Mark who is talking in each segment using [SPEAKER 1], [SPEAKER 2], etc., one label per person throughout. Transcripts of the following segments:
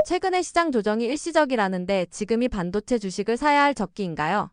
[SPEAKER 1] 최근에 시장 조정이 일시적이라는데 지금이 반도체 주식을 사야 할 적기인가요?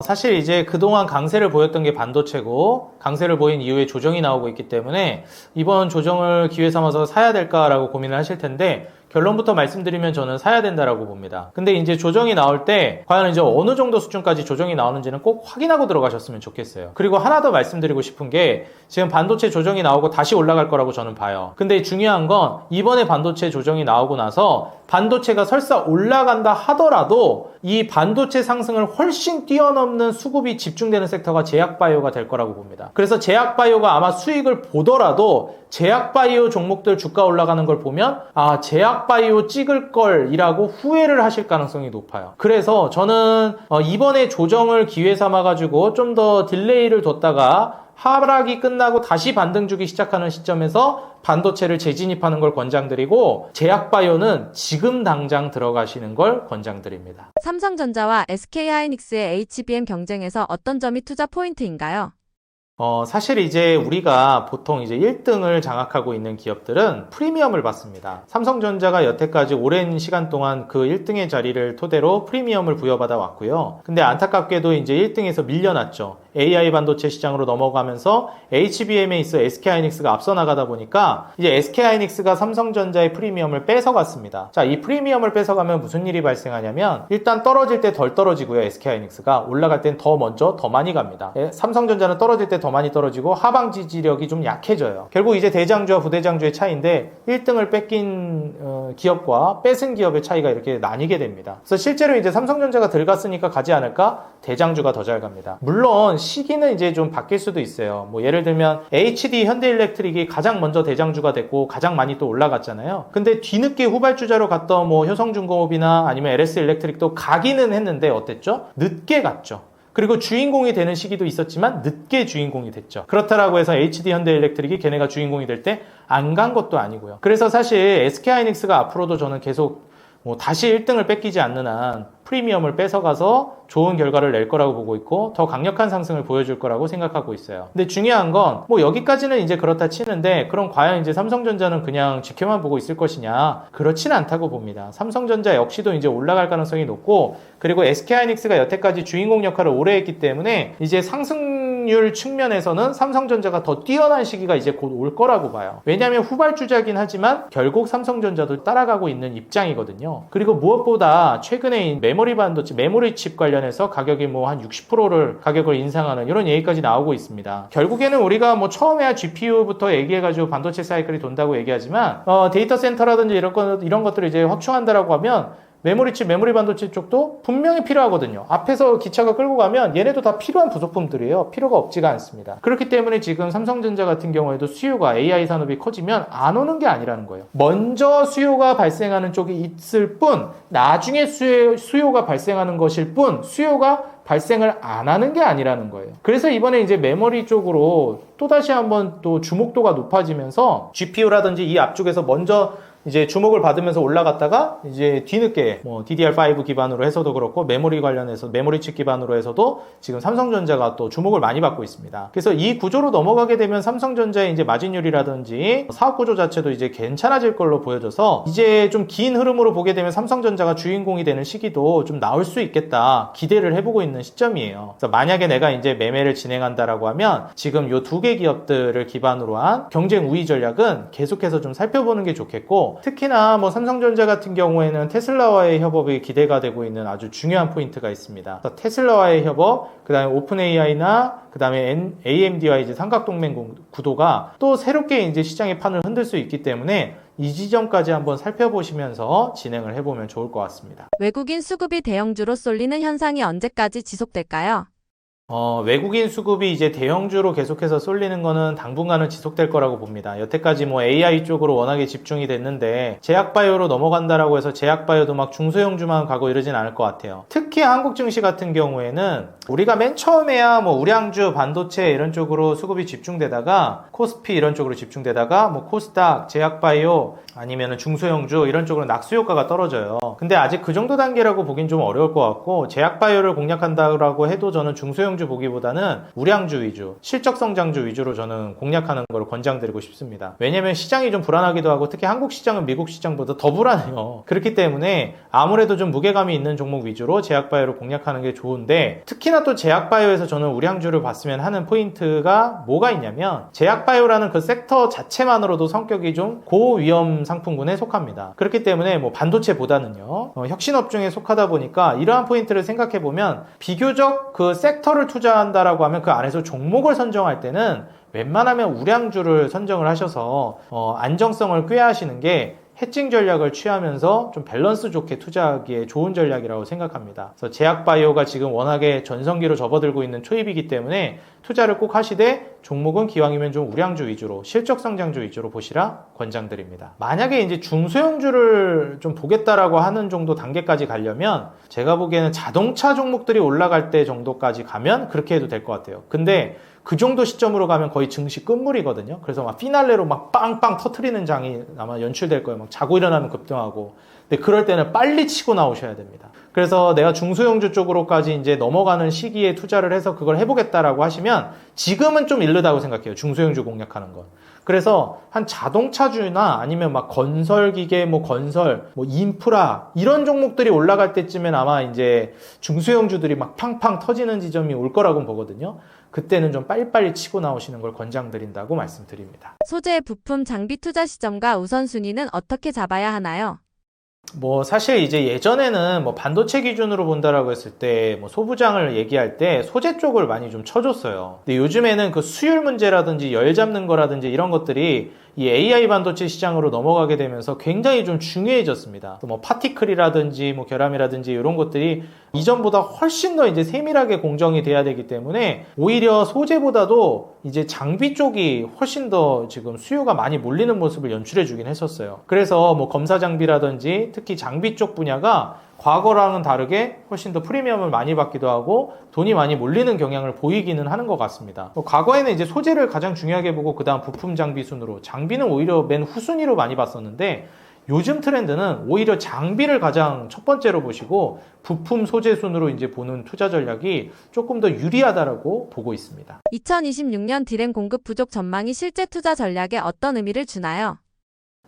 [SPEAKER 2] 사실 이제 그동안 강세를 보였던 게 반도체고 강세를 보인 이후에 조정이 나오고 있기 때문에 이번 조정을 기회 삼아서 사야 될까라고 고민을 하실 텐데 결론부터 말씀드리면 저는 사야 된다라고 봅니다. 근데 이제 조정이 나올 때 과연 이제 어느 정도 수준까지 조정이 나오는지는 꼭 확인하고 들어가셨으면 좋겠어요. 그리고 하나 더 말씀드리고 싶은 게 지금 반도체 조정이 나오고 다시 올라갈 거라고 저는 봐요. 근데 중요한 건 이번에 반도체 조정이 나오고 나서 반도체가 설사 올라간다 하더라도 이 반도체 상승을 훨씬 뛰어넘는 수급이 집중되는 섹터가 제약바이오가 될 거라고 봅니다. 그래서 제약바이오가 아마 수익을 보더라도 제약바이오 종목들 주가 올라가는 걸 보면 제약바이오 찍을 걸이라고 후회를 하실 가능성이 높아요. 그래서 저는 이번에 조정을 기회 삼아가지고 좀 더 딜레이를 뒀다가 하락이 끝나고 다시 반등 주기 시작하는 시점에서 반도체를 재진입하는 걸 권장드리고 제약바이오는 지금 당장 들어가시는 걸 권장드립니다.
[SPEAKER 1] 삼성전자와 SK하이닉스의 HBM 경쟁에서 어떤 점이 투자 포인트인가요?
[SPEAKER 2] 사실 이제 우리가 보통 이제 1등을 장악하고 있는 기업들은 프리미엄을 받습니다. 삼성전자가 여태까지 오랜 시간 동안 그 1등의 자리를 토대로 프리미엄을 부여받아 왔고요. 근데 안타깝게도 이제 1등에서 밀려났죠. AI 반도체 시장으로 넘어가면서 HBM에 있어 SK하이닉스가 앞서 나가다 보니까 이제 SK하이닉스가 삼성전자의 프리미엄을 뺏어갔습니다. 자, 이 프리미엄을 뺏어가면 무슨 일이 발생하냐면 일단 떨어질 때 덜 떨어지고요. SK하이닉스가 올라갈 땐 더 먼저 더 많이 갑니다. 삼성전자는 떨어질 때 더 많이 떨어지고 하방 지지력이 좀 약해져요. 결국 이제 대장주와 부대장주의 차이인데 1등을 뺏긴 기업과 뺏은 기업의 차이가 이렇게 나뉘게 됩니다. 그래서 실제로 이제 삼성전자가 들어갔으니까 가지 않을까? 대장주가 더 잘 갑니다. 물론 시기는 이제 좀 바뀔 수도 있어요. 뭐 예를 들면 HD 현대일렉트릭이 가장 먼저 대장주가 됐고 가장 많이 또 올라갔잖아요. 근데 뒤늦게 후발주자로 갔던 뭐 효성중공업이나 아니면 LS일렉트릭도 가기는 했는데 어땠죠? 늦게 갔죠. 그리고 주인공이 되는 시기도 있었지만 늦게 주인공이 됐죠. 그렇다라고 해서 HD 현대일렉트릭이 걔네가 주인공이 될 때 안 간 것도 아니고요. 그래서 사실 SK하이닉스가 앞으로도 저는 계속 다시 1등을 뺏기지 않는 한 프리미엄을 뺏어가서 좋은 결과를 낼 거라고 보고 있고 더 강력한 상승을 보여줄 거라고 생각하고 있어요. 근데 중요한 건 여기까지는 이제 그렇다 치는데 그럼 과연 이제 삼성전자는 그냥 지켜만 보고 있을 것이냐? 그렇지는 않다고 봅니다. 삼성전자 역시도 이제 올라갈 가능성이 높고 그리고 SK하이닉스가 여태까지 주인공 역할을 오래 했기 때문에 이제 상승률 측면에서는 삼성전자가 더 뛰어난 시기가 이제 곧 올 거라고 봐요. 왜냐하면 후발주자긴 하지만 결국 삼성전자도 따라가고 있는 입장이거든요. 그리고 무엇보다 최근에 메모리 반도체, 메모리 칩 관련해서 가격이 한 60%를 가격을 인상하는 이런 얘기까지 나오고 있습니다. 결국에는 우리가 처음에야 GPU부터 얘기해가지고 반도체 사이클이 돈다고 얘기하지만 데이터 센터라든지 이런 것들을 이제 확충한다라고 하면 메모리칩, 메모리 반도체 쪽도 분명히 필요하거든요. 앞에서 기차가 끌고 가면 얘네도 다 필요한 부속품들이에요. 필요가 없지가 않습니다. 그렇기 때문에 지금 삼성전자 같은 경우에도 수요가 AI 산업이 커지면 안 오는 게 아니라는 거예요. 먼저 수요가 발생하는 쪽이 있을 뿐 나중에 수요가 발생하는 것일 뿐 수요가 발생을 안 하는 게 아니라는 거예요. 그래서 이번에 이제 메모리 쪽으로 또다시 한번 또 주목도가 높아지면서 GPU라든지 이 앞쪽에서 먼저 이제 주목을 받으면서 올라갔다가 이제 뒤늦게 DDR5 기반으로 해서도 그렇고 메모리 관련해서 메모리 칩 기반으로 해서도 지금 삼성전자가 또 주목을 많이 받고 있습니다. 그래서 이 구조로 넘어가게 되면 삼성전자의 이제 마진율이라든지 사업 구조 자체도 이제 괜찮아질 걸로 보여져서 이제 좀 긴 흐름으로 보게 되면 삼성전자가 주인공이 되는 시기도 좀 나올 수 있겠다 기대를 해보고 있는 시점이에요. 그래서 만약에 내가 이제 매매를 진행한다라고 하면 지금 요 두 개 기업들을 기반으로 한 경쟁 우위 전략은 계속해서 좀 살펴보는 게 좋겠고 특히나 삼성전자 같은 경우에는 테슬라와의 협업이 기대가 되고 있는 아주 중요한 포인트가 있습니다. 테슬라와의 협업, 그 다음에 오픈 AI나 그 다음에 AMD와 이제 삼각동맹 구도가 또 새롭게 이제 시장의 판을 흔들 수 있기 때문에 이 지점까지 한번 살펴보시면서 진행을 해보면 좋을 것 같습니다.
[SPEAKER 1] 외국인 수급이 대형주로 쏠리는 현상이 언제까지 지속될까요?
[SPEAKER 2] 외국인 수급이 이제 대형주로 계속해서 쏠리는 거는 당분간은 지속될 거라고 봅니다. 여태까지 AI 쪽으로 워낙에 집중이 됐는데 제약바이오로 넘어간다라고 해서 제약바이오도 막 중소형주만 가고 이러진 않을 것 같아요. 특히 특히 한국 증시 같은 경우에는 우리가 맨 처음에야 뭐 우량주, 반도체 이런 쪽으로 수급이 집중되다가 코스피 이런 쪽으로 집중되다가 뭐 코스닥, 제약바이오 아니면 중소형주 이런 쪽으로 낙수 효과가 떨어져요. 근데 아직 그 정도 단계라고 보긴 좀 어려울 것 같고, 제약바이오를 공략한다고 해도 저는 중소형주 보기보다는 우량주 위주, 실적 성장주 위주로 저는 공략하는 걸 권장드리고 싶습니다. 왜냐면 시장이 좀 불안하기도 하고, 특히 한국 시장은 미국 시장보다 더 불안해요. 그렇기 때문에 아무래도 좀 무게감이 있는 종목 위주로 제약바이오를 공략하는 게 좋은데, 특히나 또 제약바이오에서 저는 우량주를 봤으면 하는 포인트가 뭐가 있냐면, 제약바이오라는 그 섹터 자체만으로도 성격이 좀 고위험 상품군에 속합니다. 그렇기 때문에 뭐 반도체보다는요, 혁신업종에 속하다 보니까 이러한 포인트를 생각해 보면, 비교적 그 섹터를 투자한다라고 하면 그 안에서 종목을 선정할 때는 웬만하면 우량주를 선정을 하셔서 안정성을 꾀하시는 게 해칭 전략을 취하면서 좀 밸런스 좋게 투자하기에 좋은 전략이라고 생각합니다. 그래서 제약바이오가 지금 워낙에 전성기로 접어들고 있는 초입이기 때문에 투자를 꼭 하시되, 종목은 기왕이면 좀 우량주 위주로, 실적 성장주 위주로 보시라 권장드립니다. 만약에 이제 중소형주를 좀 보겠다라고 하는 정도 단계까지 가려면, 제가 보기에는 자동차 종목들이 올라갈 때 정도까지 가면 그렇게 해도 될 것 같아요. 근데 그 정도 시점으로 가면 거의 증시 끝물이거든요. 그래서 막 피날레로 막 빵빵 터트리는 장이 아마 연출될 거예요. 막 자고 일어나면 급등하고. 근데 그럴 때는 빨리 치고 나오셔야 됩니다. 그래서 내가 중소형주 쪽으로까지 이제 넘어가는 시기에 투자를 해서 그걸 해보겠다라고 하시면 지금은 좀 이르다고 생각해요. 중소형주 공략하는 건. 그래서 한 자동차주나 아니면 막 건설기계, 뭐 건설, 뭐 인프라 이런 종목들이 올라갈 때쯤엔 아마 이제 중소형주들이 막 팡팡 터지는 지점이 올 거라고 보거든요. 그때는 좀 빨리빨리 치고 나오시는 걸 권장드린다고 말씀드립니다.
[SPEAKER 1] 소재, 부품, 장비 투자 시점과 우선순위는 어떻게 잡아야 하나요?
[SPEAKER 2] 뭐 사실 이제 예전에는 뭐 반도체 기준으로 본다라고 했을 때 뭐 소부장을 얘기할 때 소재 쪽을 많이 좀 쳐줬어요. 근데 요즘에는 그 수율 문제라든지 열 잡는 거라든지 이런 것들이 이 AI 반도체 시장으로 넘어가게 되면서 굉장히 좀 중요해졌습니다. 또 뭐 파티클이라든지 뭐 결함이라든지 이런 것들이 이전보다 훨씬 더 이제 세밀하게 공정이 돼야 되기 때문에 오히려 소재보다도 이제 장비 쪽이 훨씬 더 지금 수요가 많이 몰리는 모습을 연출해 주긴 했었어요. 그래서 뭐 검사 장비라든지 특히 장비 쪽 분야가 과거랑은 다르게 훨씬 더 프리미엄을 많이 받기도 하고 돈이 많이 몰리는 경향을 보이기는 하는 것 같습니다. 과거에는 이제 소재를 가장 중요하게 보고 그 다음 부품 장비 순으로, 장비는 오히려 맨 후순위로 많이 봤었는데, 요즘 트렌드는 오히려 장비를 가장 첫 번째로 보시고 부품 소재 순으로 이제 보는 투자 전략이 조금 더 유리하다라고 보고 있습니다.
[SPEAKER 1] 2026년 디램 공급 부족 전망이 실제 투자 전략에 어떤 의미를 주나요?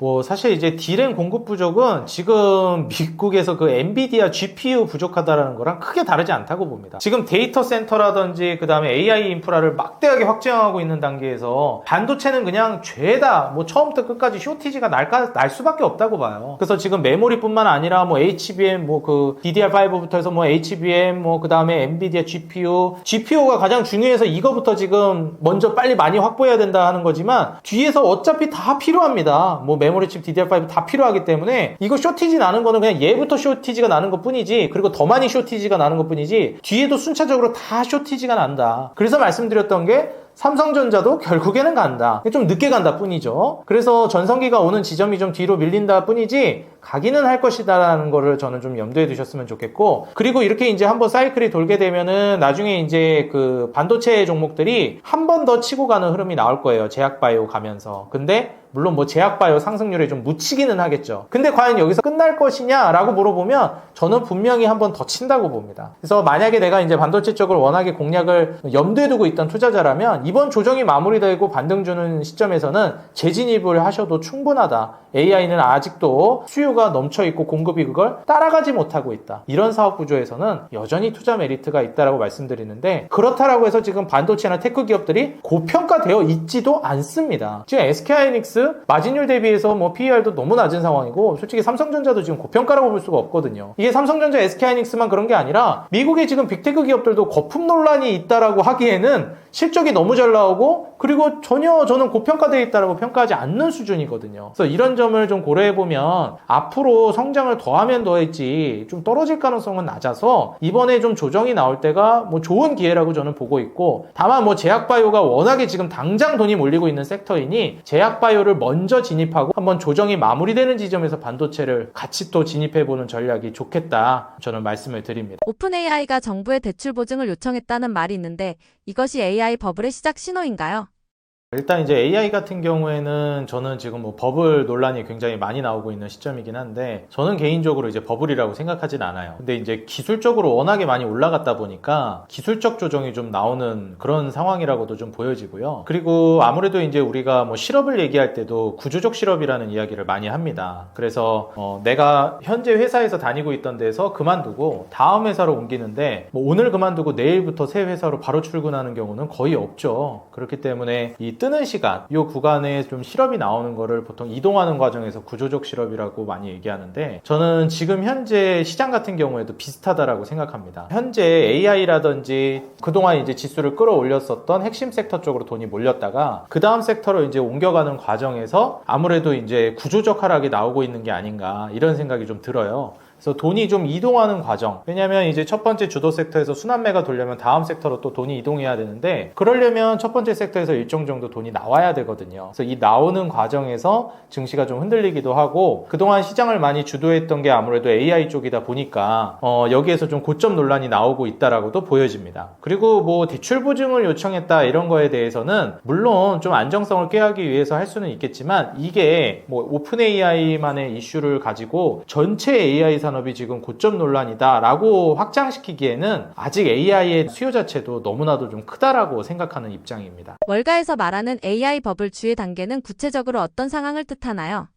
[SPEAKER 2] 뭐 사실 이제 D램 공급 부족은 지금 미국에서 그 엔비디아 GPU 부족하다라는 거랑 크게 다르지 않다고 봅니다. 지금 데이터 센터라든지 그 다음에 AI 인프라를 막대하게 확장하고 있는 단계에서 반도체는 그냥 죄다 뭐 처음부터 끝까지 쇼티지가 날 수밖에 없다고 봐요. 그래서 지금 메모리뿐만 아니라 뭐 HBM 뭐 그 DDR5부터 해서 뭐 HBM 뭐 그 다음에 엔비디아 GPU가 가장 중요해서 이거부터 지금 먼저 빨리 많이 확보해야 된다 하는 거지만 뒤에서 어차피 다 필요합니다. 뭐 메모리칩 DDR5 다 필요하기 때문에 이거 쇼티지 나는 거는 그냥 얘부터 쇼티지가 나는 것 뿐이지, 그리고 더 많이 쇼티지가 나는 것 뿐이지 뒤에도 순차적으로 다 쇼티지가 난다. 그래서 말씀드렸던 게 삼성전자도 결국에는 간다. 좀 늦게 간다 뿐이죠. 그래서 전성기가 오는 지점이 좀 뒤로 밀린다 뿐이지 가기는 할 것이다라는 거를 저는 좀 염두에 두셨으면 좋겠고, 그리고 이렇게 이제 한번 사이클이 돌게 되면은 나중에 이제 그 반도체 종목들이 한 번 더 치고 가는 흐름이 나올 거예요. 제약바이오 가면서. 근데 물론 뭐 제약바이오 상승률에 좀 묻히기는 하겠죠. 근데 과연 여기서 끝날 것이냐라고 물어보면 저는 분명히 한 번 더 친다고 봅니다. 그래서 만약에 내가 이제 반도체 쪽을 워낙에 공략을 염두에 두고 있던 투자자라면 이번 조정이 마무리되고 반등 주는 시점에서는 재진입을 하셔도 충분하다. AI는 아직도 수요가 넘쳐있고 공급이 그걸 따라가지 못하고 있다. 이런 사업 구조에서는 여전히 투자 메리트가 있다라고 말씀드리는데, 그렇다라고 해서 지금 반도체나 테크 기업들이 고평가되어 있지도 않습니다. 지금 SK하이닉스 마진율 대비해서 뭐 PER도 너무 낮은 상황이고, 솔직히 삼성전자도 지금 고평가라고 볼 수가 없거든요. 이게 삼성전자, SK하이닉스만 그런 게 아니라 미국의 지금 빅테크 기업들도 거품 논란이 있다라고 하기에는 실적이 너무 잘 나오고 그리고 전혀 저는 고평가되어 있다고 평가하지 않는 수준이거든요. 그래서 이런 점을 좀 고려해보면 앞으로 성장을 더하면 더했지 좀 떨어질 가능성은 낮아서 이번에 좀 조정이 나올 때가 뭐 좋은 기회라고 저는 보고 있고, 다만 뭐 제약바이오가 워낙에 지금 당장 돈이 몰리고 있는 섹터이니 제약바이오를 먼저 진입하고 한번 조정이 마무리되는 지점에서 반도체를 같이 또 진입해보는 전략이 좋겠다, 저는 말씀을 드립니다.
[SPEAKER 1] 오픈 AI가 정부에 대출 보증을 요청했다는 말이 있는데 이것이 AI 버블의 시작 신호인가요?
[SPEAKER 2] 일단 이제 AI 같은 경우에는 저는 지금 뭐 버블 논란이 굉장히 많이 나오고 있는 시점이긴 한데, 저는 개인적으로 이제 버블이라고 생각하진 않아요. 근데 이제 기술적으로 워낙에 많이 올라갔다 보니까 기술적 조정이 좀 나오는 그런 상황이라고도 좀 보여지고요. 그리고 아무래도 이제 우리가 뭐 실업을 얘기할 때도 구조적 실업이라는 이야기를 많이 합니다. 그래서 내가 현재 회사에서 다니고 있던 데서 그만두고 다음 회사로 옮기는데 뭐 오늘 그만두고 내일부터 새 회사로 바로 출근하는 경우는 거의 없죠. 그렇기 때문에 이 뜨는 시간, 이 구간에 좀 실업이 나오는 거를 보통 이동하는 과정에서 구조적 실업이라고 많이 얘기하는데, 저는 지금 현재 시장 같은 경우에도 비슷하다라고 생각합니다. 현재 AI라든지 그동안 이제 지수를 끌어올렸었던 핵심 섹터 쪽으로 돈이 몰렸다가 그 다음 섹터로 이제 옮겨가는 과정에서 아무래도 이제 구조적 하락이 나오고 있는 게 아닌가, 이런 생각이 좀 들어요. 그래서 돈이 좀 이동하는 과정, 왜냐하면 이제 첫 번째 주도 섹터에서 순환매가 돌려면 다음 섹터로 또 돈이 이동해야 되는데, 그러려면 첫 번째 섹터에서 일정 정도 돈이 나와야 되거든요. 그래서 이 나오는 과정에서 증시가 좀 흔들리기도 하고, 그동안 시장을 많이 주도했던 게 아무래도 AI 쪽이다 보니까 여기에서 좀 고점 논란이 나오고 있다라고도 보여집니다. 그리고 뭐 대출 보증을 요청했다 이런 거에 대해서는 물론 좀 안정성을 꾀하기 위해서 할 수는 있겠지만, 이게 뭐 오픈 AI만의 이슈를 가지고 전체 AI 산업이 지금 고점 논란이다 라고 확장시키기에는 아직 AI의 수요 자체도 너무나도 좀 크다라고 생각하는 입장입니다.
[SPEAKER 1] 월가에서 말하는 AI 버블 주의 단계는 구체적으로 어떤 상황을 뜻하나요?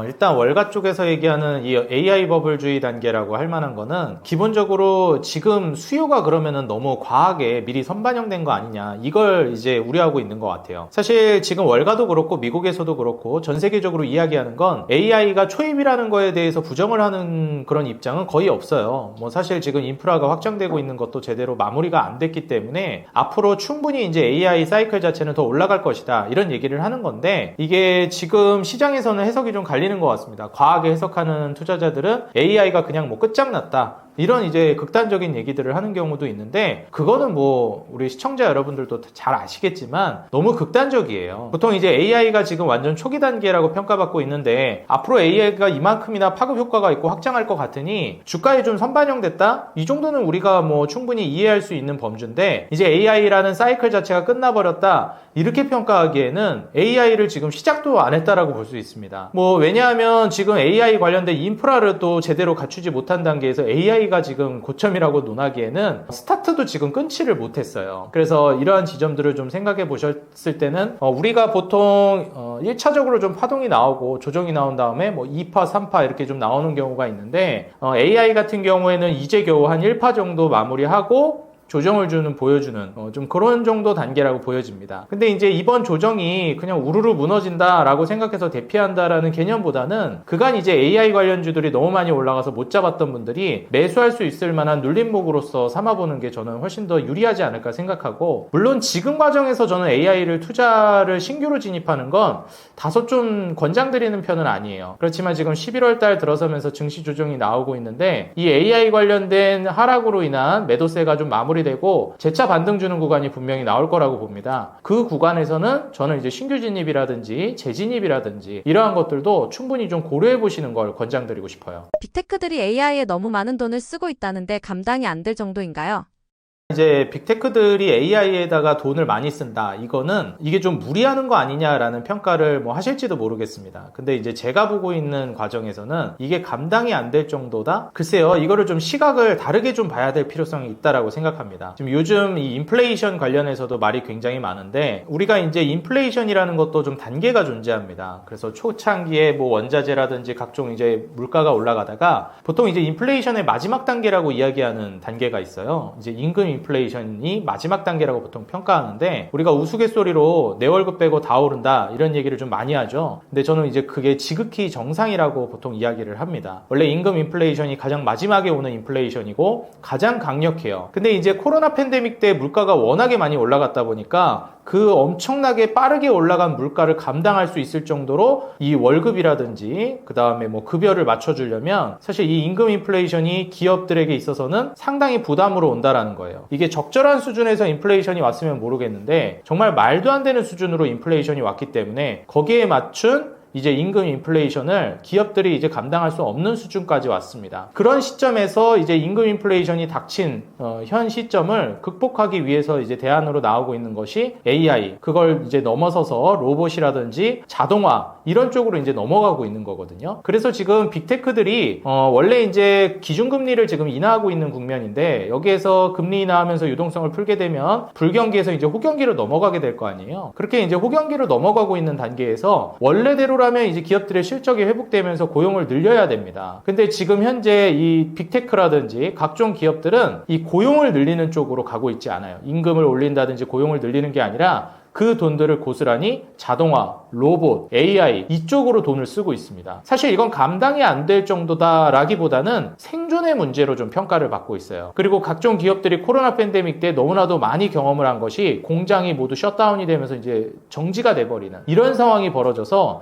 [SPEAKER 2] 일단 월가 쪽에서 얘기하는 이 AI 버블주의 단계라고 할 만한 거는, 기본적으로 지금 수요가 그러면은 너무 과하게 미리 선반영된 거 아니냐, 이걸 이제 우려하고 있는 것 같아요. 사실 지금 월가도 그렇고 미국에서도 그렇고 전 세계적으로 이야기하는 건 AI가 초입이라는 거에 대해서 부정을 하는 그런 입장은 거의 없어요. 뭐 사실 지금 인프라가 확정되고 있는 것도 제대로 마무리가 안 됐기 때문에 앞으로 충분히 이제 AI 사이클 자체는 더 올라갈 것이다, 이런 얘기를 하는 건데, 이게 지금 시장에서는 해석이 좀 갈리는 것 같습니다. 과하게 해석하는 투자자들은 AI가 그냥 뭐 끝장났다, 이런 이제 극단적인 얘기들을 하는 경우도 있는데, 그거는 뭐 우리 시청자 여러분들도 잘 아시겠지만 너무 극단적이에요. 보통 이제 AI가 지금 완전 초기 단계라고 평가받고 있는데, 앞으로 AI가 이만큼이나 파급 효과가 있고 확장할 것 같으니 주가에 좀 선반영됐다? 이 정도는 우리가 뭐 충분히 이해할 수 있는 범주인데, 이제 AI라는 사이클 자체가 끝나버렸다, 이렇게 평가하기에는 AI를 지금 시작도 안 했다라고 볼 수 있습니다. 뭐 왜냐하면 지금 AI 관련된 인프라를 또 제대로 갖추지 못한 단계에서 AI가 지금 고점이라고 논하기에는 스타트도 지금 끊지를 못했어요. 그래서 이러한 지점들을 좀 생각해 보셨을 때는 우리가 보통 1차적으로 좀 파동이 나오고 조정이 나온 다음에 뭐 2파, 3파 이렇게 좀 나오는 경우가 있는데, AI 같은 경우에는 이제 겨우 한 1파 정도 마무리하고 조정을 보여주는 좀 그런 정도 단계라고 보여집니다. 근데 이제 이번 조정이 그냥 우르르 무너진다라고 생각해서 대피한다라는 개념보다는, 그간 이제 AI 관련주들이 너무 많이 올라가서 못 잡았던 분들이 매수할 수 있을 만한 눌림목으로서 삼아보는 게 저는 훨씬 더 유리하지 않을까 생각하고, 물론 지금 과정에서 저는 AI를 투자를 신규로 진입하는 건 다소 좀 권장드리는 편은 아니에요. 그렇지만 지금 11월 달 들어서면서 증시 조정이 나오고 있는데, 이 AI 관련된 하락으로 인한 매도세가 좀 마무리되고 재차 반등 주는 구간이 분명히 나올 거라고 봅니다. 그 구간에서는 저는 이제 신규 진입이라든지 재진입이라든지 이러한 것들도 충분히 좀 고려해 보시는 걸 권장드리고 싶어요.
[SPEAKER 1] 빅테크들이 AI에 너무 많은 돈을 쓰고 있다는데 감당이 안 될 정도인가요?
[SPEAKER 2] 이제 빅테크들이 AI에다가 돈을 많이 쓴다, 이게 좀 무리하는 거 아니냐라는 평가를 뭐 하실지도 모르겠습니다. 근데 이제 제가 보고 있는 과정에서는 이게 감당이 안 될 정도다? 글쎄요, 이거를 좀 시각을 다르게 좀 봐야 될 필요성이 있다라고 생각합니다. 지금 요즘 이 인플레이션 관련해서도 말이 굉장히 많은데, 우리가 이제 인플레이션이라는 것도 좀 단계가 존재합니다. 그래서 초창기에 뭐 원자재라든지 각종 이제 물가가 올라가다가 보통 이제 인플레이션의 마지막 단계라고 이야기하는 단계가 있어요. 이제 임금 인플레이션이 마지막 단계라고 보통 평가하는데, 우리가 우스갯소리로 내 월급 빼고 다 오른다 이런 얘기를 좀 많이 하죠. 근데 저는 이제 그게 지극히 정상이라고 보통 이야기를 합니다. 원래 임금 인플레이션이 가장 마지막에 오는 인플레이션이고 가장 강력해요. 근데 이제 코로나 팬데믹 때 물가가 워낙에 많이 올라갔다 보니까 그 엄청나게 빠르게 올라간 물가를 감당할 수 있을 정도로 이 월급이라든지 그 다음에 뭐 급여를 맞춰주려면 사실 이 임금 인플레이션이 기업들에게 있어서는 상당히 부담으로 온다라는 거예요. 이게 적절한 수준에서 인플레이션이 왔으면 모르겠는데 정말 말도 안 되는 수준으로 인플레이션이 왔기 때문에 거기에 맞춘 이제 임금 인플레이션을 기업들이 이제 감당할 수 없는 수준까지 왔습니다. 그런 시점에서 이제 임금 인플레이션이 닥친 현 시점을 극복하기 위해서 이제 대안으로 나오고 있는 것이 AI, 그걸 이제 넘어서서 로봇이라든지 자동화 이런 쪽으로 이제 넘어가고 있는 거거든요. 그래서 지금 빅테크들이 원래 이제 기준금리를 지금 인하하고 있는 국면인데 여기에서 금리 인하하면서 유동성을 풀게 되면 불경기에서 이제 호경기로 넘어가게 될 거 아니에요. 그렇게 이제 호경기로 넘어가고 있는 단계에서 원래대로라면 이제 기업들의 실적이 회복되면서 고용을 늘려야 됩니다. 근데 지금 현재 이 빅테크라든지 각종 기업들은 이 고용을 늘리는 쪽으로 가고 있지 않아요. 임금을 올린다든지 고용을 늘리는 게 아니라 그 돈들을 고스란히 자동화, 로봇, AI 이쪽으로 돈을 쓰고 있습니다. 사실 이건 감당이 안 될 정도다라기보다는 생존의 문제로 좀 평가를 받고 있어요. 그리고 각종 기업들이 코로나 팬데믹 때 너무나도 많이 경험을 한 것이 공장이 모두 셧다운이 되면서 이제 정지가 돼버리는 이런 상황이 벌어져서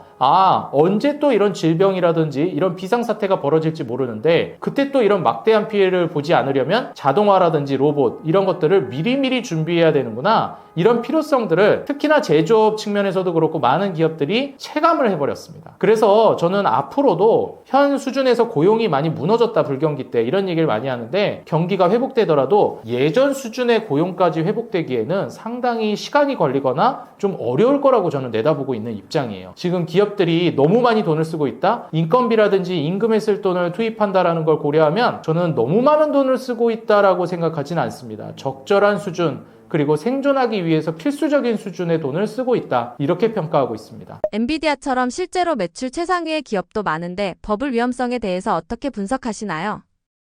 [SPEAKER 2] 언제 또 이런 질병이라든지 이런 비상사태가 벌어질지 모르는데 그때 또 이런 막대한 피해를 보지 않으려면 자동화라든지 로봇 이런 것들을 미리미리 준비해야 되는구나, 이런 필요성들을 특히나 제조업 측면에서도 그렇고 많은 기업들이 체감을 해버렸습니다. 그래서 저는 앞으로도 현 수준에서 고용이 많이 무너졌다, 불경기 때 이런 얘기를 많이 하는데 경기가 회복되더라도 예전 수준의 고용까지 회복되기에는 상당히 시간이 걸리거나 좀 어려울 거라고 저는 내다보고 있는 입장이에요. 지금 기업들이 너무 많이 돈을 쓰고 있다, 인건비라든지 임금에 쓸 돈을 투입한다라는 걸 고려하면 저는 너무 많은 돈을 쓰고 있다라고 생각하진 않습니다. 적절한 수준, 그리고 생존하기 위해서 필수적인 수준의 돈을 쓰고 있다, 이렇게 평가하고 있습니다.
[SPEAKER 1] 엔비디아처럼 실제로 매출 최상위의 기업도 많은데 버블 위험성에 대해서 어떻게 분석하시나요?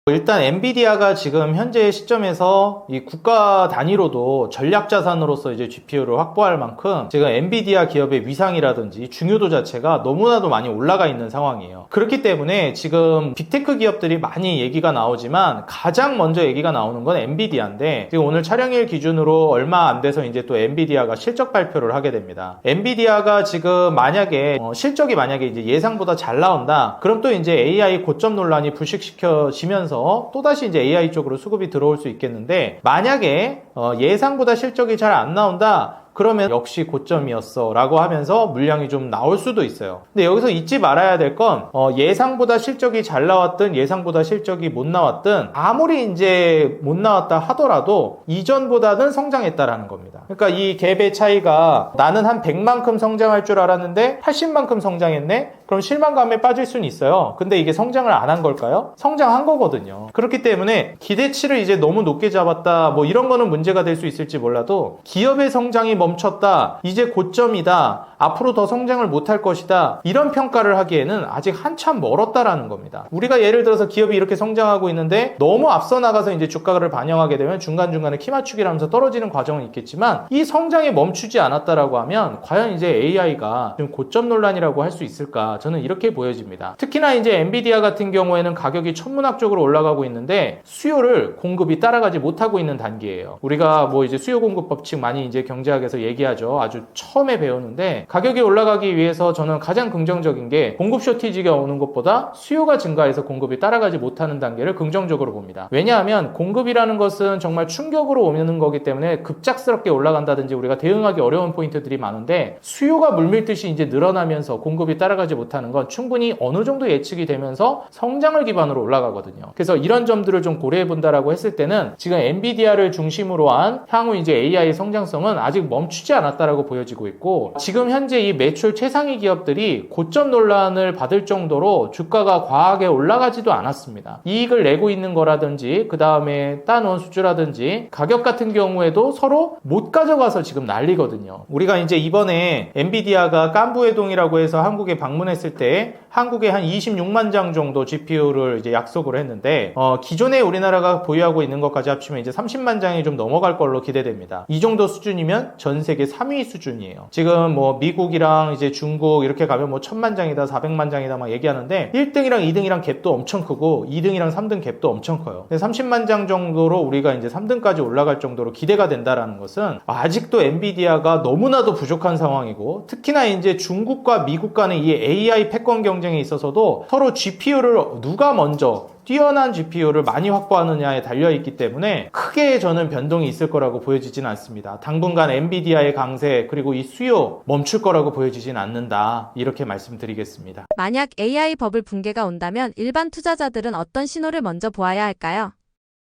[SPEAKER 2] 일단 엔비디아가 지금 현재 시점에서 이 국가 단위로도 전략 자산으로서 이제 GPU를 확보할 만큼 지금 엔비디아 기업의 위상이라든지 중요도 자체가 너무나도 많이 올라가 있는 상황이에요. 그렇기 때문에 지금 빅테크 기업들이 많이 얘기가 나오지만 가장 먼저 얘기가 나오는 건 엔비디아인데, 지금 오늘 촬영일 기준으로 얼마 안 돼서 이제 또 엔비디아가 실적 발표를 하게 됩니다. 엔비디아가 지금 만약에 실적이 만약에 이제 예상보다 잘 나온다, 그럼 또 이제 AI 고점 논란이 불식시켜지면서 또다시 이제 AI 쪽으로 수급이 들어올 수 있겠는데, 만약에 예상보다 실적이 잘 안 나온다, 그러면 역시 고점이었어 라고 하면서 물량이 좀 나올 수도 있어요. 근데 여기서 잊지 말아야 될 건 예상보다 실적이 잘 나왔든 예상보다 실적이 못 나왔든 아무리 이제 못 나왔다 하더라도 이전보다는 성장했다라는 겁니다. 그러니까 이 갭의 차이가, 나는 한 100만큼 성장할 줄 알았는데 80만큼 성장했네? 그럼 실망감에 빠질 수는 있어요. 근데 이게 성장을 안 한 걸까요? 성장한 거거든요. 그렇기 때문에 기대치를 이제 너무 높게 잡았다, 뭐 이런 거는 문제가 될 수 있을지 몰라도 기업의 성장이 멈췄다, 이제 고점이다, 앞으로 더 성장을 못할 것이다, 이런 평가를 하기에는 아직 한참 멀었다라는 겁니다. 우리가 예를 들어서 기업이 이렇게 성장하고 있는데 너무 앞서 나가서 이제 주가를 반영하게 되면 중간중간에 키 맞추기를 하면서 떨어지는 과정은 있겠지만 이 성장이 멈추지 않았다라고 하면 과연 이제 AI가 좀 고점 논란이라고 할 수 있을까, 저는 이렇게 보여집니다. 특히나 이제 엔비디아 같은 경우에는 가격이 천문학적으로 올라가고 있는데 수요를 공급이 따라가지 못하고 있는 단계예요. 우리가 뭐 이제 수요 공급 법칙 많이 이제 경제학에서 얘기하죠. 아주 처음에 배우는데, 가격이 올라가기 위해서 저는 가장 긍정적인 게 공급 쇼티지가 오는 것보다 수요가 증가해서 공급이 따라가지 못하는 단계를 긍정적으로 봅니다. 왜냐하면 공급이라는 것은 정말 충격으로 오는 거기 때문에 급작스럽게 올라간다든지 우리가 대응하기 어려운 포인트들이 많은데, 수요가 물밀듯이 이제 늘어나면서 공급이 따라가지 못하는 건 충분히 어느 정도 예측이 되면서 성장을 기반으로 올라가거든요. 그래서 이런 점들을 좀 고려해 본다라고 했을 때는 지금 엔비디아를 중심으로 한 향후 이제 AI 성장성은 아직 멈추지 않았다라고 보여지고 있고, 지금 현재 이 매출 최상위 기업들이 고점 논란을 받을 정도로 주가가 과하게 올라가지도 않았습니다. 이익을 내고 있는 거라든지 그 다음에 따놓은 수주라든지 가격 같은 경우에도 서로 못 가져가서 지금 난리거든요. 우리가 이제 이번에 엔비디아가 깐부회동이라고 해서 한국에 방문했을 때 한국에 한 26만 장 정도 GPU를 이제 약속을 했는데, 기존에 우리나라가 보유하고 있는 것까지 합치면 이제 30만 장이 좀 넘어갈 걸로 기대됩니다. 이 정도 수준이면 전 세계 3위 수준이에요. 지금 뭐 미국이랑 이제 중국 이렇게 가면 뭐 1000만 장이다 400만 장이다 막 얘기하는데 1등이랑 2등이랑 갭도 엄청 크고 2등이랑 3등 갭도 엄청 커요. 30만 장 정도로 우리가 이제 3등까지 올라갈 정도로 기대가 된다라는 것은 아직도 엔비디아가 너무나도 부족한 상황이고, 특히나 이제 중국과 미국 간의 이 AI 패권 경쟁에 있어서도 서로 GPU를 누가 먼저 뛰어난 GPU를 많이 확보하느냐에 달려있기 때문에 크게 저는 변동이 있을 거라고 보여지진 않습니다. 당분간 엔비디아의 강세 그리고 이 수요 멈출 거라고 보여지진 않는다, 이렇게 말씀드리겠습니다.
[SPEAKER 1] 만약 AI 버블 붕괴가 온다면 일반 투자자들은 어떤 신호를 먼저 보아야 할까요?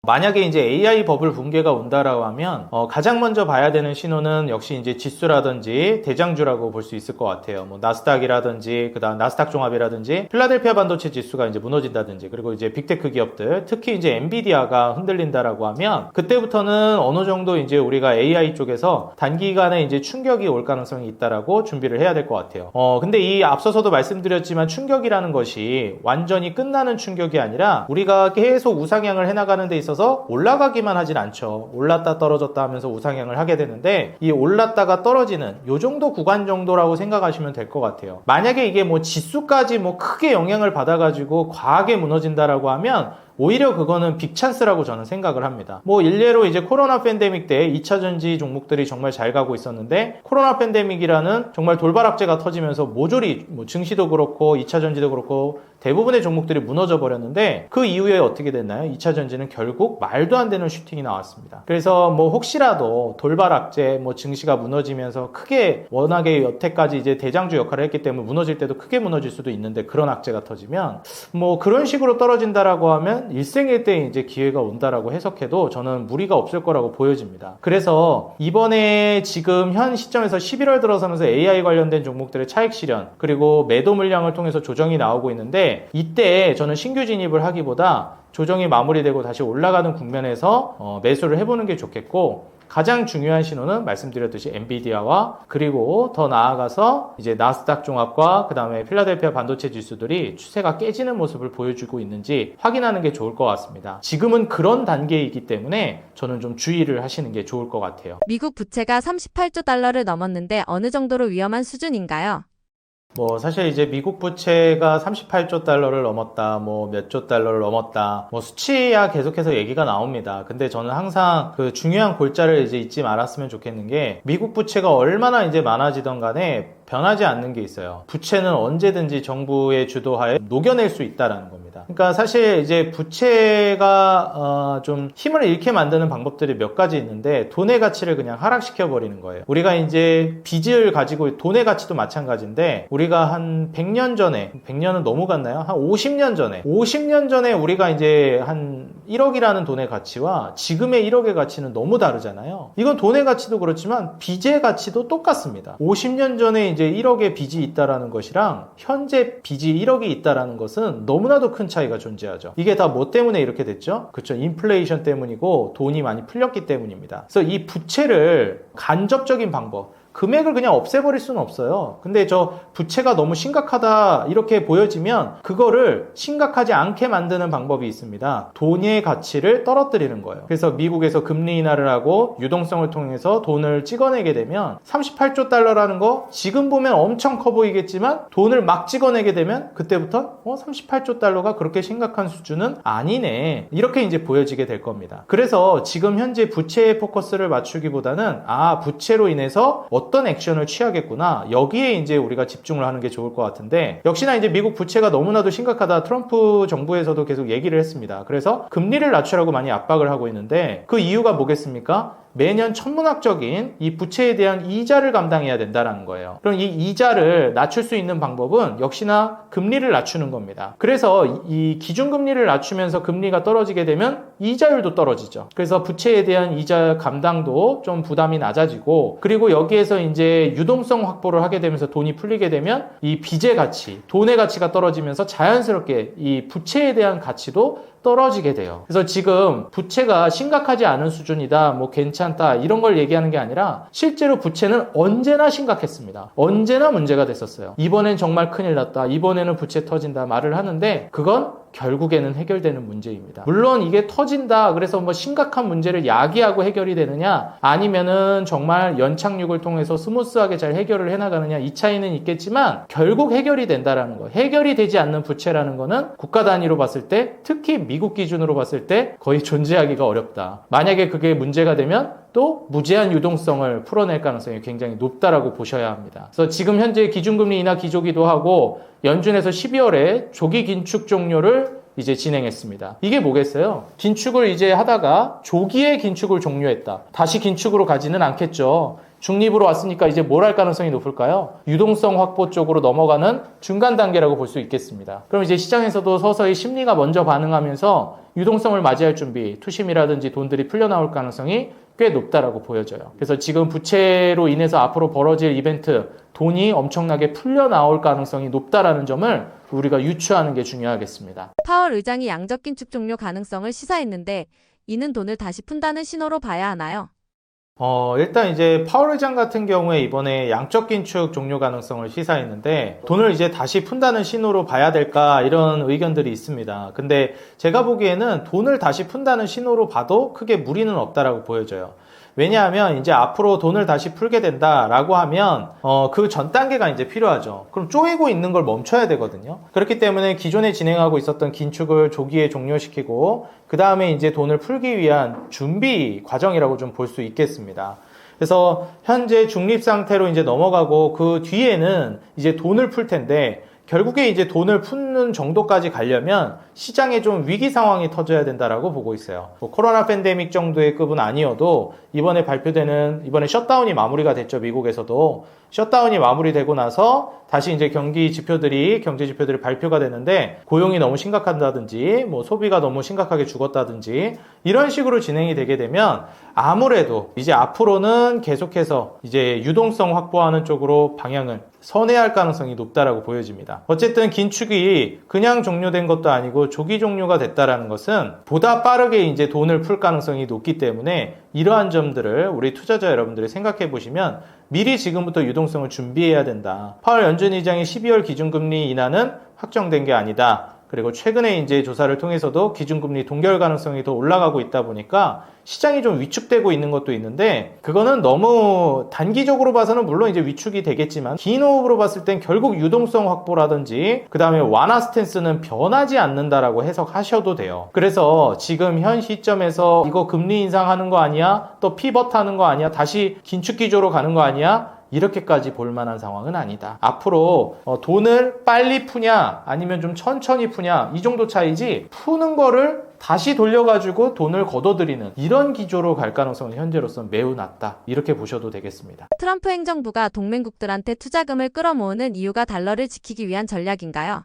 [SPEAKER 2] 만약에 이제 AI 버블 붕괴가 온다라고 하면 가장 먼저 봐야 되는 신호는 역시 이제 지수라든지 대장주라고 볼 수 있을 것 같아요. 뭐 나스닥이라든지 그다음 나스닥 종합이라든지 필라델피아 반도체 지수가 이제 무너진다든지, 그리고 이제 빅테크 기업들 특히 이제 엔비디아가 흔들린다라고 하면 그때부터는 어느 정도 이제 우리가 AI 쪽에서 단기간에 이제 충격이 올 가능성이 있다라고 준비를 해야 될 것 같아요. 근데 이 앞서서도 말씀드렸지만 충격이라는 것이 완전히 끝나는 충격이 아니라 우리가 계속 우상향을 해나가는 데 있어서 올라가기만 하진 않죠. 올랐다 떨어졌다 하면서 우상향을 하게 되는데, 이 올랐다가 떨어지는 요 정도 구간 정도라고 생각하시면 될 것 같아요. 만약에 이게 뭐 지수까지 뭐 크게 영향을 받아가지고 과하게 무너진다라고 하면 오히려 그거는 빅찬스라고 저는 생각을 합니다. 뭐 일례로 이제 코로나 팬데믹 때 2차전지 종목들이 정말 잘 가고 있었는데, 코로나 팬데믹이라는 정말 돌발악재가 터지면서 모조리 뭐 증시도 그렇고 2차전지도 그렇고 대부분의 종목들이 무너져 버렸는데, 그 이후에 어떻게 됐나요? 2차전지는 결국 말도 안 되는 슈팅이 나왔습니다. 그래서 뭐 혹시라도 돌발악재, 뭐 증시가 무너지면서 크게, 워낙에 여태까지 이제 대장주 역할을 했기 때문에 무너질 때도 크게 무너질 수도 있는데, 그런 악재가 터지면 뭐 그런 식으로 떨어진다라고 하면 일생일대 이제 기회가 온다라고 해석해도 저는 무리가 없을 거라고 보여집니다. 그래서 이번에 지금 현 시점에서 11월 들어서면서 AI 관련된 종목들의 차익 실현 그리고 매도 물량을 통해서 조정이 나오고 있는데, 이때 저는 신규 진입을 하기보다 조정이 마무리되고 다시 올라가는 국면에서 매수를 해보는 게 좋겠고, 가장 중요한 신호는 말씀드렸듯이 엔비디아와 그리고 더 나아가서 이제 나스닥 종합과 그 다음에 필라델피아 반도체 지수들이 추세가 깨지는 모습을 보여주고 있는지 확인하는 게 좋을 것 같습니다. 지금은 그런 단계이기 때문에 저는 좀 주의를 하시는 게 좋을 것 같아요.
[SPEAKER 1] 미국 부채가 38조 달러를 넘었는데 어느 정도로 위험한 수준인가요?
[SPEAKER 2] 뭐 사실 이제 미국 부채가 38조 달러를 넘었다, 뭐 몇 조 달러를 넘었다, 뭐 수치야 계속해서 얘기가 나옵니다. 근데 저는 항상 그 중요한 골자를 이제 잊지 말았으면 좋겠는 게, 미국 부채가 얼마나 이제 많아지던 간에 변하지 않는 게 있어요. 부채는 언제든지 정부의 주도하에 녹여낼 수 있다라는 겁니다. 그러니까 사실 이제 부채가 좀 힘을 잃게 만드는 방법들이 몇 가지 있는데, 돈의 가치를 그냥 하락시켜 버리는 거예요. 우리가 이제 빚을 가지고, 돈의 가치도 마찬가지인데, 우리가 한 100년 전에, 100년은 너무 갔나요? 한 50년 전에 우리가 이제 한 1억이라는 돈의 가치와 지금의 1억의 가치는 너무 다르잖아요. 이건 돈의 가치도 그렇지만 빚의 가치도 똑같습니다. 50년 전에 이제 1억의 빚이 있다라는 것이랑 현재 빚이 1억이 있다라는 것은 너무나도 큰 차이가 존재하죠. 이게 다 뭐 때문에 이렇게 됐죠? 그렇죠. 인플레이션 때문이고 돈이 많이 풀렸기 때문입니다. 그래서 이 부채를 간접적인 방법, 금액을 그냥 없애버릴 수는 없어요. 근데 저 부채가 너무 심각하다 이렇게 보여지면 그거를 심각하지 않게 만드는 방법이 있습니다. 돈의 가치를 떨어뜨리는 거예요. 그래서 미국에서 금리 인하를 하고 유동성을 통해서 돈을 찍어내게 되면 38조 달러라는 거 지금 보면 엄청 커 보이겠지만, 돈을 막 찍어내게 되면 그때부터 38조 달러가 그렇게 심각한 수준은 아니네, 이렇게 이제 보여지게 될 겁니다. 그래서 지금 현재 부채에 포커스를 맞추기보다는 부채로 인해서 어떤 액션을 취하겠구나, 여기에 이제 우리가 집중을 하는 게 좋을 것 같은데, 역시나 이제 미국 부채가 너무나도 심각하다, 트럼프 정부에서도 계속 얘기를 했습니다. 그래서 금리를 낮추라고 많이 압박을 하고 있는데, 그 이유가 뭐겠습니까? 매년 천문학적인 이 부채에 대한 이자를 감당해야 된다는 거예요. 그럼 이 이자를 낮출 수 있는 방법은 역시나 금리를 낮추는 겁니다. 그래서 이 기준금리를 낮추면서 금리가 떨어지게 되면 이자율도 떨어지죠. 그래서 부채에 대한 이자 감당도 좀 부담이 낮아지고, 그리고 여기에서 이제 유동성 확보를 하게 되면서 돈이 풀리게 되면 이 빚의 가치, 돈의 가치가 떨어지면서 자연스럽게 이 부채에 대한 가치도 떨어지게 돼요. 그래서 지금 부채가 심각하지 않은 수준이다, 뭐 괜찮다, 이런 걸 얘기하는 게 아니라 실제로 부채는 언제나 심각했습니다. 언제나 문제가 됐었어요. 이번엔 정말 큰일 났다, 이번에는 부채 터진다 말을 하는데 그건 결국에는 해결되는 문제입니다. 물론 이게 터진다, 그래서 뭐 심각한 문제를 야기하고 해결이 되느냐, 아니면은 정말 연착륙을 통해서 스무스하게 잘 해결을 해나가느냐, 이 차이는 있겠지만 결국 해결이 된다라는 거. 해결이 되지 않는 부채라는 거는 국가 단위로 봤을 때, 특히 미국 기준으로 봤을 때 거의 존재하기가 어렵다. 만약에 그게 문제가 되면 또 무제한 유동성을 풀어낼 가능성이 굉장히 높다라고 보셔야 합니다. 그래서 지금 현재 기준금리 인하 기조기도 하고 연준에서 12월에 조기 긴축 종료를 이제 진행했습니다. 이게 뭐겠어요? 긴축을 이제 하다가 조기에 긴축을 종료했다. 다시 긴축으로 가지는 않겠죠. 중립으로 왔으니까 이제 뭘 할 가능성이 높을까요? 유동성 확보 쪽으로 넘어가는 중간 단계라고 볼 수 있겠습니다. 그럼 이제 시장에서도 서서히 심리가 먼저 반응하면서 유동성을 맞이할 준비, 투심이라든지 돈들이 풀려나올 가능성이 꽤 높다라고 보여져요. 그래서 지금 부채로 인해서 앞으로 벌어질 이벤트, 돈이 엄청나게 풀려나올 가능성이 높다라는 점을 우리가 유추하는 게 중요하겠습니다.
[SPEAKER 1] 파월 의장이 양적 긴축 종료 가능성을 시사했는데 이는 돈을 다시 푼다는 신호로 봐야 하나요?
[SPEAKER 2] 일단 이제 파월 의장 같은 경우에 이번에 양적 긴축 종료 가능성을 시사했는데 돈을 이제 다시 푼다는 신호로 봐야 될까, 이런 의견들이 있습니다. 근데 제가 보기에는 돈을 다시 푼다는 신호로 봐도 크게 무리는 없다라고 보여져요. 왜냐하면 이제 앞으로 돈을 다시 풀게 된다라고 하면 그 전 단계가 이제 필요하죠. 그럼 쪼이고 있는 걸 멈춰야 되거든요. 그렇기 때문에 기존에 진행하고 있었던 긴축을 조기에 종료시키고 그 다음에 이제 돈을 풀기 위한 준비 과정이라고 좀 볼 수 있겠습니다. 그래서 현재 중립 상태로 이제 넘어가고 그 뒤에는 이제 돈을 풀 텐데, 결국에 이제 돈을 푸는 정도까지 가려면 시장에 좀 위기 상황이 터져야 된다라고 보고 있어요. 뭐 코로나 팬데믹 정도의 급은 아니어도 이번에 셧다운이 마무리가 됐죠. 미국에서도 셧다운이 마무리되고 나서 다시 이제 경제 지표들이 발표가 되는데, 고용이 너무 심각하다든지 뭐 소비가 너무 심각하게 죽었다든지 이런 식으로 진행이 되게 되면 아무래도 이제 앞으로는 계속해서 이제 유동성 확보하는 쪽으로 방향을 선회할 가능성이 높다라고 보여집니다. 어쨌든 긴축이 그냥 종료된 것도 아니고 조기 종료가 됐다라는 것은 보다 빠르게 이제 돈을 풀 가능성이 높기 때문에 이러한 점들을 우리 투자자 여러분들이 생각해 보시면 미리 지금부터 유동성을 준비해야 된다. 파월 연준 의장의 12월 기준금리 인하는 확정된 게 아니다. 그리고 최근에 이제 조사를 통해서도 기준금리 동결 가능성이 더 올라가고 있다 보니까 시장이 좀 위축되고 있는 것도 있는데, 그거는 너무 단기적으로 봐서는 물론 이제 위축이 되겠지만 긴 호흡으로 봤을 땐 결국 유동성 확보라든지 그 다음에 완화 스탠스는 변하지 않는다라고 해석하셔도 돼요. 그래서 지금 현 시점에서 이거 금리 인상하는 거 아니야? 또 피벗하는 거 아니야? 다시 긴축 기조로 가는 거 아니야? 이렇게까지 볼 만한 상황은 아니다. 앞으로 돈을 빨리 푸냐 아니면 좀 천천히 푸냐, 이 정도 차이지, 푸는 거를 다시 돌려가지고 돈을 걷어들이는 이런 기조로 갈 가능성은 현재로서는 매우 낮다, 이렇게 보셔도 되겠습니다.
[SPEAKER 1] 트럼프 행정부가 동맹국들한테 투자금을 끌어모으는 이유가 달러를 지키기 위한 전략인가요?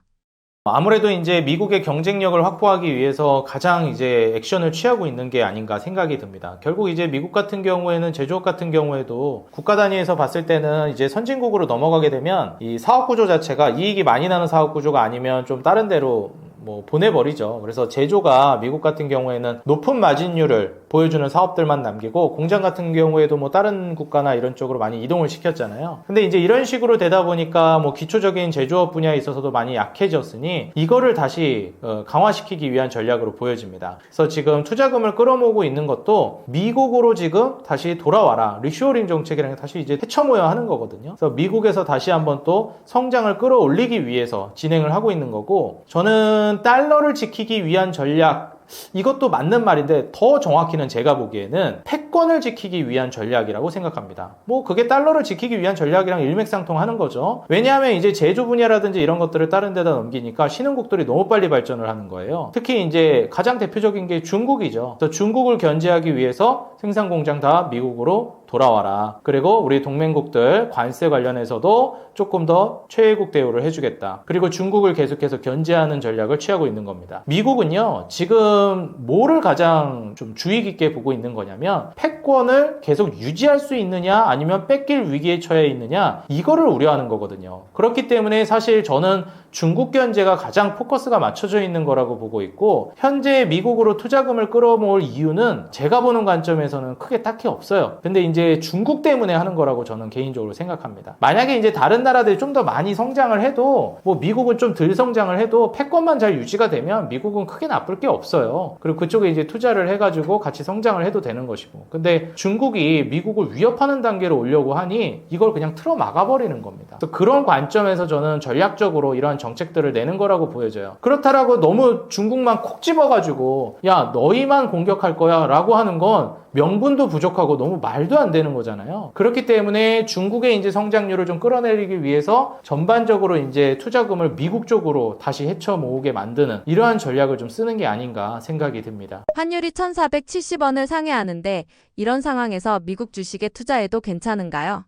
[SPEAKER 2] 아무래도 이제 미국의 경쟁력을 확보하기 위해서 가장 이제 액션을 취하고 있는 게 아닌가 생각이 듭니다. 결국 이제 미국 같은 경우에는, 제조업 같은 경우에도 국가 단위에서 봤을 때는 이제 선진국으로 넘어가게 되면 이 사업 구조 자체가 이익이 많이 나는 사업 구조가 아니면 좀 다른 데로 뭐 보내버리죠. 그래서 제조가 미국 같은 경우에는 높은 마진율을 보여주는 사업들만 남기고, 공장 같은 경우에도 뭐 다른 국가나 이런 쪽으로 많이 이동을 시켰잖아요. 근데 이제 이런 식으로 되다 보니까 뭐 기초적인 제조업 분야에 있어서도 많이 약해졌으니 이거를 다시 강화시키기 위한 전략으로 보여집니다. 그래서 지금 투자금을 끌어모으고 있는 것도 미국으로 지금 다시 돌아와라, 리쇼어링 정책이랑 다시 이제 헤쳐모여 하는 거거든요. 그래서 미국에서 다시 한번 또 성장을 끌어올리기 위해서 진행을 하고 있는 거고, 저는 달러를 지키기 위한 전략, 이것도 맞는 말인데 더 정확히는 제가 보기에는 패권 패권을 지키기 위한 전략이라고 생각합니다. 뭐 그게 달러를 지키기 위한 전략이랑 일맥상통하는 거죠. 왜냐하면 이제 제조 분야라든지 이런 것들을 다른 데다 넘기니까 신흥국들이 너무 빨리 발전을 하는 거예요. 특히 이제 가장 대표적인 게 중국이죠. 그래서 중국을 견제하기 위해서 생산 공장 다 미국으로 돌아와라. 그리고 우리 동맹국들 관세 관련해서도 조금 더 최애국 대우를 해주겠다. 그리고 중국을 계속해서 견제하는 전략을 취하고 있는 겁니다. 미국은요, 지금 뭐를 가장 좀 주의 깊게 보고 있는 거냐면 패권을 계속 유지할 수 있느냐 아니면 뺏길 위기에 처해 있느냐 이거를 우려하는 거거든요. 그렇기 때문에 사실 저는 중국 견제가 가장 포커스가 맞춰져 있는 거라고 보고 있고 현재 미국으로 투자금을 끌어모을 이유는 제가 보는 관점에서는 크게 딱히 없어요. 근데 이제 중국 때문에 하는 거라고 저는 개인적으로 생각합니다. 만약에 이제 다른 나라들이 좀 더 많이 성장을 해도 뭐 미국은 좀 덜 성장을 해도 패권만 잘 유지가 되면 미국은 크게 나쁠 게 없어요. 그리고 그쪽에 이제 투자를 해가지고 같이 성장을 해도 되는 것이고. 근데 중국이 미국을 위협하는 단계로 오려고 하니 이걸 그냥 틀어 막아버리는 겁니다. 그래서 그런 관점에서 저는 전략적으로 이런 정책들을 내는 거라고 보여져요. 그렇다라고 너무 중국만 콕 집어가지고 야 너희만 공격할 거야 라고 하는 건 명분도 부족하고 너무 말도 안 되는 거잖아요. 그렇기 때문에 중국의 이제 성장률을 좀 끌어내리기 위해서 전반적으로 이제 투자금을 미국 쪽으로 다시 헤쳐 모으게 만드는 이러한 전략을 좀 쓰는 게 아닌가 생각이 듭니다.
[SPEAKER 1] 환율이 1,470원을 상회하는데 이런 상황에서 미국 주식에 투자해도 괜찮은가요?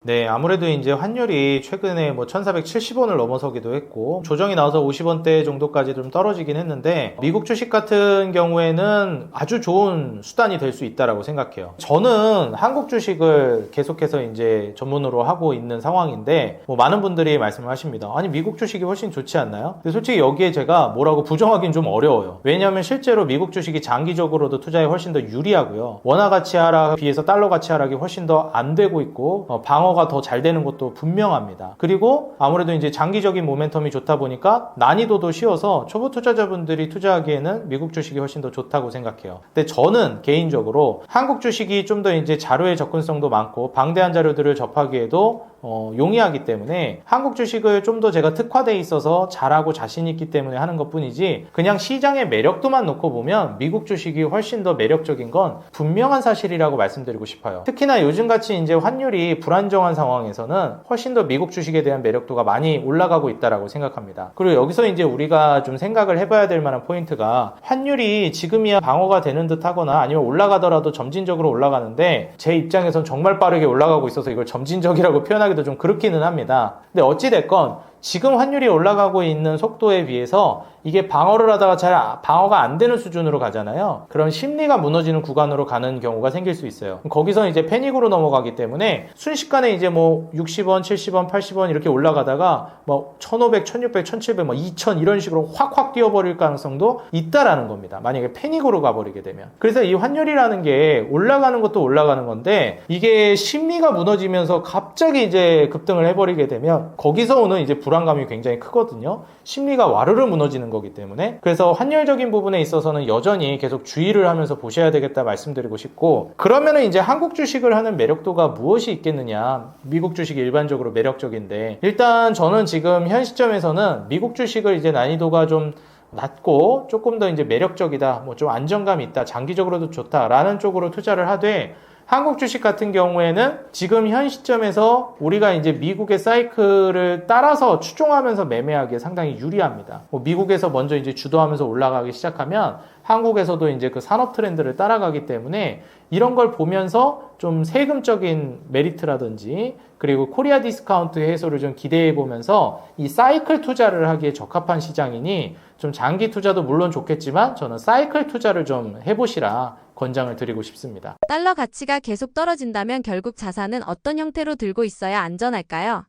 [SPEAKER 2] 네, 아무래도 이제 환율이 최근에 뭐 1470원을 넘어서기도 했고 조정이 나와서 50원대 정도까지 좀 떨어지긴 했는데 미국 주식 같은 경우에는 아주 좋은 수단이 될 수 있다라고 생각해요. 저는 한국 주식을 계속해서 이제 전문으로 하고 있는 상황인데 뭐 많은 분들이 말씀을 하십니다. 아니 미국 주식이 훨씬 좋지 않나요? 근데 솔직히 여기에 제가 뭐라고 부정하기는 좀 어려워요. 왜냐하면 실제로 미국 주식이 장기적으로도 투자에 훨씬 더 유리하고요. 원화 가치 하락에 비해서 달러 가치 하락이 훨씬 더 안 되고 있고 방어가 더 잘 되는 것도 분명합니다. 그리고 아무래도 이제 장기적인 모멘텀이 좋다 보니까 난이도도 쉬워서 초보 투자자분들이 투자하기에는 미국 주식이 훨씬 더 좋다고 생각해요. 근데 저는 개인적으로 한국 주식이 좀 더 이제 자료의 접근성도 많고 방대한 자료들을 접하기에도 용이하기 때문에 한국 주식을 좀 더 제가 특화되어 있어서 잘하고 자신 있기 때문에 하는 것 뿐이지 그냥 시장의 매력도만 놓고 보면 미국 주식이 훨씬 더 매력적인 건 분명한 사실이라고 말씀드리고 싶어요. 특히나 요즘같이 이제 환율이 불안정한 상황에서는 훨씬 더 미국 주식에 대한 매력도가 많이 올라가고 있다라고 생각합니다. 그리고 여기서 이제 우리가 좀 생각을 해봐야 될 만한 포인트가 환율이 지금이야 방어가 되는 듯 하거나 아니면 올라가더라도 점진적으로 올라가는데 제 입장에선 정말 빠르게 올라가고 있어서 이걸 점진적이라고 표현하기도 좀 그렇기는 합니다. 근데 어찌됐건 지금 환율이 올라가고 있는 속도에 비해서 이게 방어를 하다가 잘 방어가 안 되는 수준으로 가잖아요. 그런 심리가 무너지는 구간으로 가는 경우가 생길 수 있어요. 거기서 이제 패닉으로 넘어가기 때문에 순식간에 이제 뭐 60원, 70원, 80원 이렇게 올라가다가 뭐 1500, 1600, 1700, 뭐 2000 이런 식으로 확 뛰어버릴 가능성도 있다라는 겁니다. 만약에 패닉으로 가버리게 되면. 그래서 이 환율이라는 게 올라가는 것도 올라가는 건데 이게 심리가 무너지면서 갑자기 이제 급등을 해버리게 되면 거기서 오는 이제 불안감이 굉장히 크거든요. 심리가 와르르 무너지는 거기 때문에. 그래서 환율적인 부분에 있어서는 여전히 계속 주의를 하면서 보셔야 되겠다 말씀드리고 싶고, 그러면은 이제 한국 주식을 하는 매력도가 무엇이 있겠느냐. 미국 주식이 일반적으로 매력적인데, 일단 저는 지금 현 시점에서는 미국 주식을 이제 난이도가 좀 낮고 조금 더 이제 매력적이다, 뭐 좀 안정감이 있다, 장기적으로도 좋다라는 쪽으로 투자를 하되, 한국 주식 같은 경우에는 지금 현 시점에서 우리가 이제 미국의 사이클을 따라서 추종하면서 매매하기에 상당히 유리합니다. 뭐 미국에서 먼저 이제 주도하면서 올라가기 시작하면 한국에서도 이제 그 산업 트렌드를 따라가기 때문에 이런 걸 보면서 좀 세금적인 메리트라든지 그리고 코리아 디스카운트 해소를 좀 기대해 보면서 이 사이클 투자를 하기에 적합한 시장이니 좀 장기 투자도 물론 좋겠지만 저는 사이클 투자를 좀 해보시라 권장을 드리고 싶습니다.
[SPEAKER 1] 달러 가치가 계속 떨어진다면 결국 자산은 어떤 형태로 들고 있어야 안전할까요?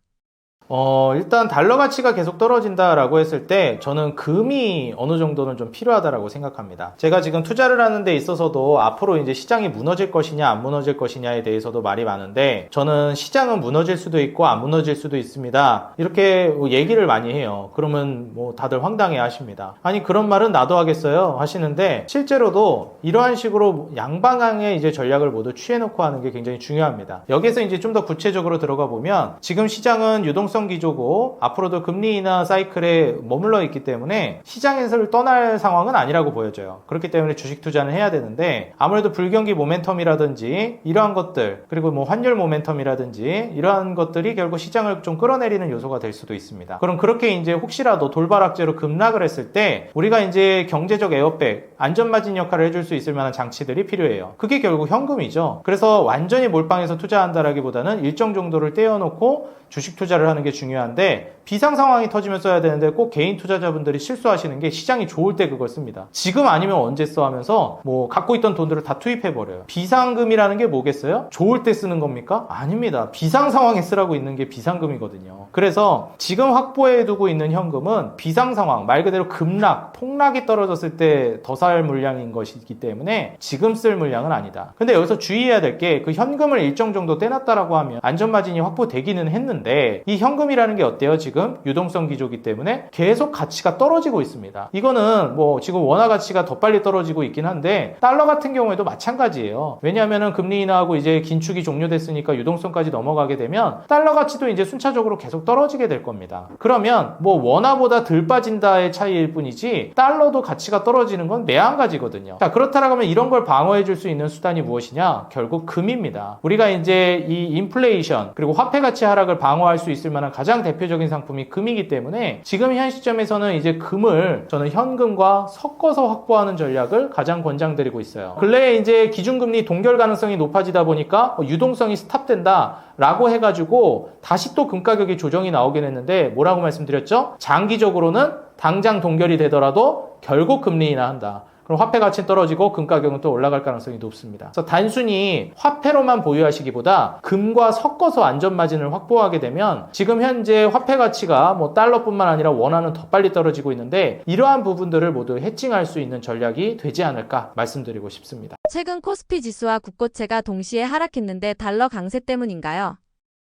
[SPEAKER 2] 일단 달러 가치가 계속 떨어진다라고 했을 때 저는 금이 어느 정도는 좀 필요하다라고 생각합니다. 제가 지금 투자를 하는 데 있어서도 앞으로 이제 시장이 무너질 것이냐 안 무너질 것이냐에 대해서도 말이 많은데, 저는 시장은 무너질 수도 있고 안 무너질 수도 있습니다, 이렇게 얘기를 많이 해요. 그러면 뭐 다들 황당해 하십니다. 아니 그런 말은 나도 하겠어요 하시는데, 실제로도 이러한 식으로 양방향의 이제 전략을 모두 취해놓고 하는 게 굉장히 중요합니다. 여기서 이제 좀 더 구체적으로 들어가 보면 지금 시장은 유동성 유동성 기조고 앞으로도 금리 인하 사이클에 머물러 있기 때문에 시장에서 떠날 상황은 아니라고 보여져요. 그렇기 때문에 주식 투자는 해야 되는데 아무래도 불경기 모멘텀이라든지 이러한 것들 그리고 뭐 환율 모멘텀이라든지 이러한 것들이 결국 시장을 좀 끌어내리는 요소가 될 수도 있습니다. 그럼 그렇게 이제 혹시라도 돌발악재로 급락을 했을 때 우리가 이제 경제적 에어백, 안전마진 역할을 해줄 수 있을 만한 장치들이 필요해요. 그게 결국 현금이죠. 그래서 완전히 몰빵해서 투자한다라기보다는 일정 정도를 떼어놓고 주식 투자를 하는 게 중요한데 비상 상황이 터지면 써야 되는데 꼭 개인 투자자분들이 실수하시는 게 시장이 좋을 때 그걸 씁니다. 지금 아니면 언제 써 하면서 뭐 갖고 있던 돈들을 다 투입해버려요. 비상금이라는 게 뭐겠어요? 좋을 때 쓰는 겁니까? 아닙니다. 비상 상황에 쓰라고 있는 게 비상금이거든요. 그래서 지금 확보해두고 있는 현금은 비상 상황, 말 그대로 급락, 폭락이 떨어졌을 때 더 살 물량인 것이기 때문에 지금 쓸 물량은 아니다. 근데 여기서 주의해야 될 게 그 현금을 일정 정도 떼놨다라고 하면 안전마진이 확보되기는 했는데 이 현금이라는 게 어때요? 지금 유동성 기조기 때문에 계속 가치가 떨어지고 있습니다. 이거는 뭐 지금 원화 가치가 더 빨리 떨어지고 있긴 한데 달러 같은 경우에도 마찬가지예요. 왜냐하면 금리 인하하고 이제 긴축이 종료됐으니까 유동성까지 넘어가게 되면 달러 가치도 이제 순차적으로 계속 떨어지게 될 겁니다. 그러면 뭐 원화보다 덜 빠진다의 차이일 뿐이지 달러도 가치가 떨어지는 건 매한가지거든요. 자, 그렇다면 이런 걸 방어해 줄 수 있는 수단이 무엇이냐? 결국 금입니다. 우리가 이제 이 인플레이션 그리고 화폐 가치 하락을 방어할 수 있을 만한 가장 대표적인 상품이 금이기 때문에 지금 현 시점에서는 이제 금을 저는 현금과 섞어서 확보하는 전략을 가장 권장드리고 있어요. 근래에 이제 기준금리 동결 가능성이 높아지다 보니까 유동성이 스탑된다 라고 해가지고 다시 또 금 가격이 조정이 나오긴 했는데 뭐라고 말씀드렸죠? 장기적으로는 당장 동결이 되더라도 결국 금리 인하한다. 그럼 화폐 가치는 떨어지고 금 가격은 또 올라갈 가능성이 높습니다. 그래서 단순히 화폐로만 보유하시기보다 금과 섞어서 안전마진을 확보하게 되면 지금 현재 화폐 가치가 뭐 달러뿐만 아니라 원화는 더 빨리 떨어지고 있는데 이러한 부분들을 모두 해칭할 수 있는 전략이 되지 않을까 말씀드리고 싶습니다.
[SPEAKER 1] 최근 코스피 지수와 국고채가 동시에 하락했는데 달러 강세 때문인가요?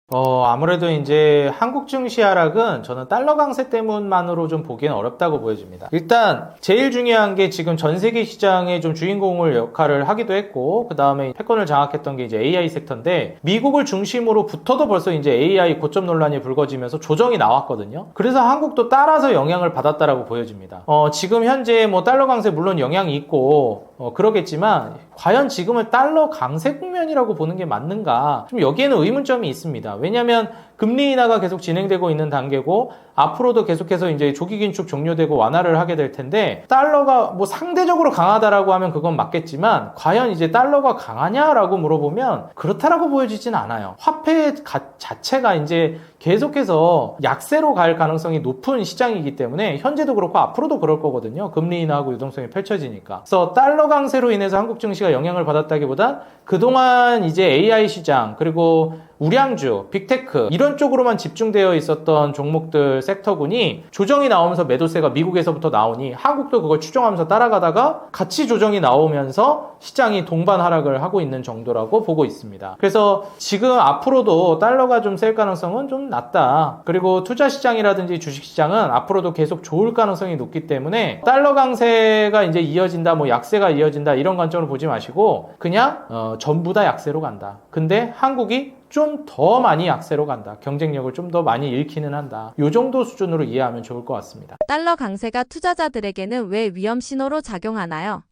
[SPEAKER 2] 아무래도 이제 한국 증시 하락은 저는 달러 강세 때문만으로 좀 보기엔 어렵다고 보여집니다. 일단 제일 중요한 게 지금 전 세계 시장의 좀 주인공을 역할을 하기도 했고 그 다음에 패권을 장악했던 게 이제 AI 섹터인데 미국을 중심으로 붙어도 벌써 이제 AI 고점 논란이 불거지면서 조정이 나왔거든요. 그래서 한국도 따라서 영향을 받았다라고 보여집니다. 지금 현재 뭐 달러 강세 물론 영향이 있고 그러겠지만 과연 지금을 달러 강세 국면이라고 보는 게 맞는가? 좀 여기에는 의문점이 있습니다. 왜냐하면 금리 인하가 계속 진행되고 있는 단계고 앞으로도 계속해서 이제 조기 긴축 종료되고 완화를 하게 될 텐데 달러가 뭐 상대적으로 강하다라고 하면 그건 맞겠지만 과연 이제 달러가 강하냐라고 물어보면 그렇다라고 보여지진 않아요. 화폐 자체가 이제 계속해서 약세로 갈 가능성이 높은 시장이기 때문에 현재도 그렇고 앞으로도 그럴 거거든요. 금리 인하하고 유동성이 펼쳐지니까. 그래서 달러 강세로 인해서 한국 증시가 영향을 받았다기보단 그동안 이제 AI 시장 그리고 우량주, 빅테크 이런 쪽으로만 집중되어 있었던 종목들 섹터군이 조정이 나오면서 매도세가 미국에서부터 나오니 한국도 그걸 추종하면서 따라가다가 같이 조정이 나오면서 시장이 동반 하락을 하고 있는 정도라고 보고 있습니다. 그래서 지금 앞으로도 달러가 좀 셀 가능성은 좀 낮다. 그리고 투자 시장이라든지 주식 시장은 앞으로도 계속 좋을 가능성이 높기 때문에 달러 강세가 이제 이어진다, 뭐 약세가 이어진다 이런 관점으로 보지 마시고 그냥 전부 다 약세로 간다. 근데 한국이 좀 더 많이 약세로 간다. 경쟁력을 좀 더 많이 잃기는 한다. 이 정도 수준으로 이해하면 좋을 것 같습니다.
[SPEAKER 1] 달러 강세가 투자자들에게는 왜 위험 신호로 작용하나요?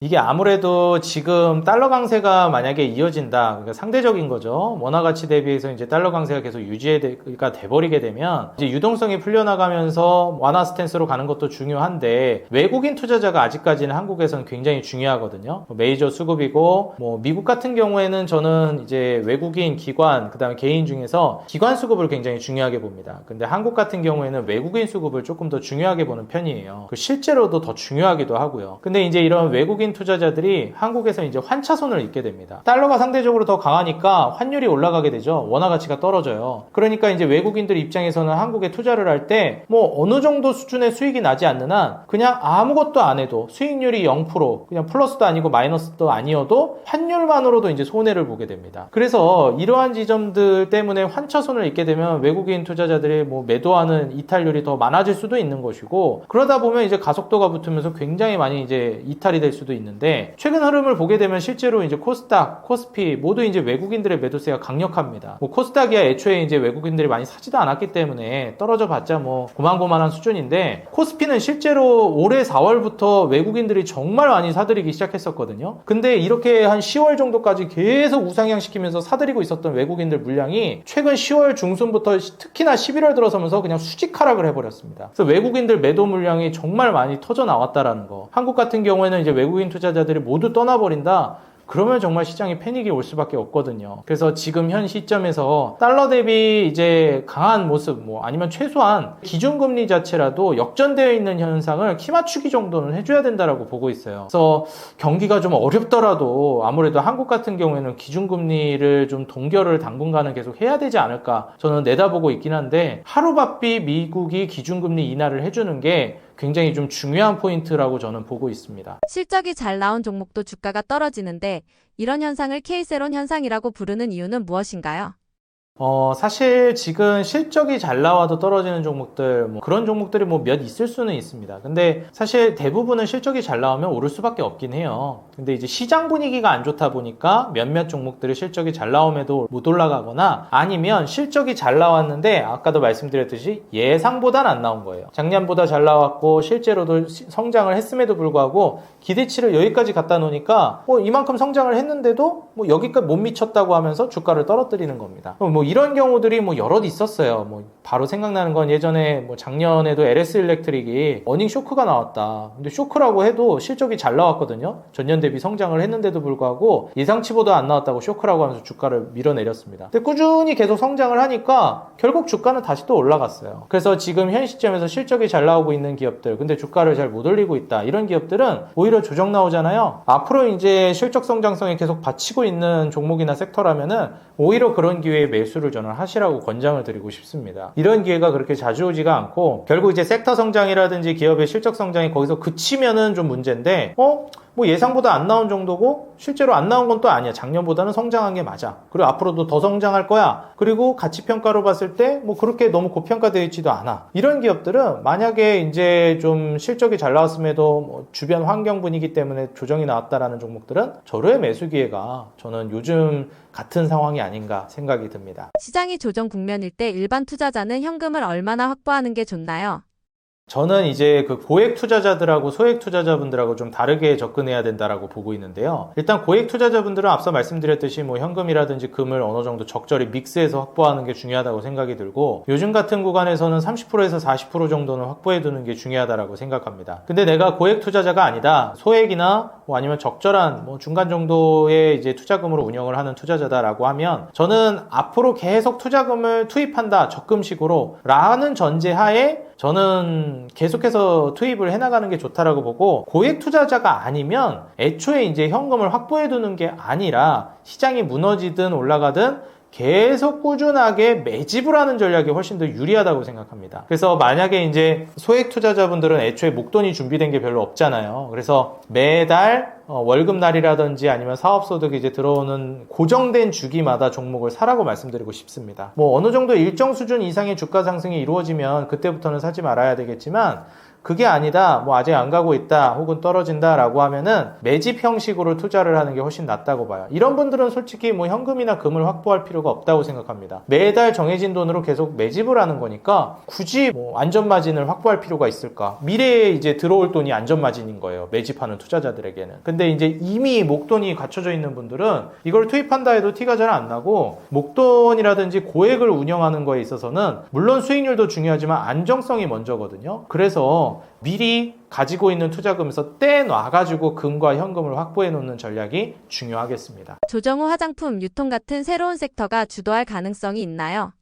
[SPEAKER 2] 이게 아무래도 지금 달러 강세가 만약에 이어진다, 그러니까 상대적인 거죠. 원화 가치 대비해서 이제 달러 강세가 계속 유지가 돼버리게 되면 이제 유동성이 풀려나가면서 완화 스탠스로 가는 것도 중요한데 외국인 투자자가 아직까지는 한국에서는 굉장히 중요하거든요. 메이저 수급이고 뭐 미국 같은 경우에는 저는 이제 외국인 기관 그다음에 개인 중에서 기관 수급을 굉장히 중요하게 봅니다. 근데 한국 같은 경우에는 외국인 수급을 조금 더 중요하게 보는 편이에요. 실제로도 더 중요하기도 하고요. 근데 이제 이런 외국인 투자자들이 한국에서 이제 환차손을 입게 됩니다. 달러가 상대적으로 더 강하니까 환율이 올라가게 되죠. 원화 가치가 떨어져요. 그러니까 이제 외국인들 입장에서는 한국에 투자를 할 때 뭐 어느 정도 수준의 수익이 나지 않는 한 그냥 아무것도 안 해도 수익률이 0% 그냥 플러스도 아니고 마이너스도 아니어도 환율만으로도 이제 손해를 보게 됩니다. 그래서 이러한 지점들 때문에 환차손을 입게 되면 외국인 투자자들이 뭐 매도하는 이탈률이 더 많아질 수도 있는 것이고 그러다 보면 이제 가속도가 붙으면서 굉장히 많이 이제 이탈이 될 수도 있는데 최근 흐름을 보게 되면 실제로 이제 코스닥, 코스피 모두 이제 외국인들의 매도세가 강력합니다. 뭐 코스닥이야 애초에 이제 외국인들이 많이 사지도 않았기 때문에 떨어져 봤자 뭐 고만고만한 수준인데 코스피는 실제로 올해 4월부터 외국인들이 정말 많이 사들이기 시작했었거든요. 근데 이렇게 한 10월 정도까지 계속 우상향 시키면서 사들이고 있었던 외국인들 물량이 최근 10월 중순부터 특히나 11월 들어서면서 그냥 수직 하락을 해버렸습니다. 그래서 외국인들 매도 물량이 정말 많이 터져 나왔다라는 거. 한국 같은 경우에는 이제 외국인 투자자들이 모두 떠나버린다. 그러면 정말 시장에 패닉이 올 수밖에 없거든요. 그래서 지금 현 시점에서 달러 대비 이제 강한 모습, 뭐 아니면 최소한 기준금리 자체라도 역전되어 있는 현상을 키 맞추기 정도는 해줘야 된다라고 보고 있어요. 그래서 경기가 좀 어렵더라도 아무래도 한국 같은 경우에는 기준금리를 좀 동결을 당분간은 계속 해야 되지 않을까 저는 내다보고 있긴 한데 하루바삐 미국이 기준금리 인하를 해주는 게 굉장히 좀 중요한 포인트라고 저는 보고 있습니다.
[SPEAKER 1] 실적이 잘 나온 종목도 주가가 떨어지는데 이런 현상을 K세론 현상이라고 부르는 이유는 무엇인가요?
[SPEAKER 2] 사실 지금 실적이 잘 나와도 떨어지는 종목들, 뭐 그런 종목들이 뭐 몇 있을 수는 있습니다. 근데 사실 대부분은 실적이 잘 나오면 오를 수밖에 없긴 해요. 근데 이제 시장 분위기가 안 좋다 보니까 몇몇 종목들이 실적이 잘 나옴에도 못 올라가거나 아니면 실적이 잘 나왔는데 아까도 말씀드렸듯이 예상보단 안 나온 거예요. 작년보다 잘 나왔고 실제로도 성장을 했음에도 불구하고 기대치를 여기까지 갖다 놓으니까 이만큼 성장을 했는데도 뭐 여기까지 못 미쳤다고 하면서 주가를 떨어뜨리는 겁니다. 뭐 이런 경우들이 뭐 여럿 있었어요. 뭐 바로 생각나는 건 예전에 뭐 작년에도 LS 일렉트릭이 어닝 쇼크가 나왔다. 근데 쇼크라고 해도 실적이 잘 나왔거든요. 전년 대비 성장을 했는데도 불구하고 예상치보다 안 나왔다고 쇼크라고 하면서 주가를 밀어내렸습니다. 근데 꾸준히 계속 성장을 하니까 결국 주가는 다시 또 올라갔어요. 그래서 지금 현 시점에서 실적이 잘 나오고 있는 기업들, 근데 주가를 잘 못 올리고 있다. 이런 기업들은 오히려 조정 나오잖아요. 앞으로 이제 실적 성장성이 계속 받치고 있는 종목이나 섹터라면은 오히려 그런 기회에 매수를 저는 하시라고 권장을 드리고 싶습니다. 이런 기회가 그렇게 자주 오지가 않고 결국 이제 섹터 성장이라든지 기업의 실적 성장이 거기서 그치면은 좀 문제인데 뭐 예상보다 안 나온 정도고 실제로 안 나온 건 또 아니야. 작년보다는 성장한 게 맞아. 그리고 앞으로도 더 성장할 거야. 그리고 가치평가로 봤을 때 뭐 그렇게 너무 고평가되어 있지도 않아. 이런 기업들은 만약에 이제 좀 실적이 잘 나왔음에도 뭐 주변 환경 분위기 때문에 조정이 나왔다라는 종목들은 절호의 매수 기회가 저는 요즘 같은 상황이 아닌가 생각이 듭니다.
[SPEAKER 1] 시장이 조정 국면일 때 일반 투자자는 현금을 얼마나 확보하는 게 좋나요?
[SPEAKER 2] 저는 이제 그 고액 투자자들하고 소액 투자자분들하고 좀 다르게 접근해야 된다라고 보고 있는데요. 일단 고액 투자자분들은 앞서 말씀드렸듯이 뭐 현금이라든지 금을 어느 정도 적절히 믹스해서 확보하는 게 중요하다고 생각이 들고 요즘 같은 구간에서는 30%에서 40% 정도는 확보해 두는 게 중요하다라고 생각합니다. 근데 내가 고액 투자자가 아니다. 소액이나 뭐 아니면 적절한 뭐 중간 정도의 이제 투자금으로 운영을 하는 투자자다라고 하면 저는 앞으로 계속 투자금을 투입한다. 적금식으로 라는 전제하에 저는 계속해서 투입을 해나가는 게 좋다라고 보고 고액 투자자가 아니면 애초에 이제 현금을 확보해 두는 게 아니라 시장이 무너지든 올라가든 계속 꾸준하게 매집을 하는 전략이 훨씬 더 유리하다고 생각합니다. 그래서 만약에 이제 소액 투자자분들은 애초에 목돈이 준비된 게 별로 없잖아요. 그래서 매달 월급날이라든지 아니면 사업소득이 이제 들어오는 고정된 주기마다 종목을 사라고 말씀드리고 싶습니다. 뭐 어느 정도 일정 수준 이상의 주가 상승이 이루어지면 그때부터는 사지 말아야 되겠지만 그게 아니다, 뭐 아직 안 가고 있다, 혹은 떨어진다 라고 하면은 매집 형식으로 투자를 하는 게 훨씬 낫다고 봐요. 이런 분들은 솔직히 뭐 현금이나 금을 확보할 필요가 없다고 생각합니다. 매달 정해진 돈으로 계속 매집을 하는 거니까 굳이 뭐 안전마진을 확보할 필요가 있을까? 미래에 이제 들어올 돈이 안전마진인 거예요. 매집하는 투자자들에게는. 근데 이제 이미 목돈이 갖춰져 있는 분들은 이걸 투입한다 해도 티가 잘 안 나고 목돈이라든지 고액을 운영하는 거에 있어서는 물론 수익률도 중요하지만 안정성이 먼저거든요. 그래서 미리 가지고 있는 투자금에서 떼놔가지고 금과 현금을 확보해 놓는 전략이 중요하겠습니다.
[SPEAKER 1] 조정 후 화장품, 유통 같은 새로운 섹터가 주도할 가능성이 있나요?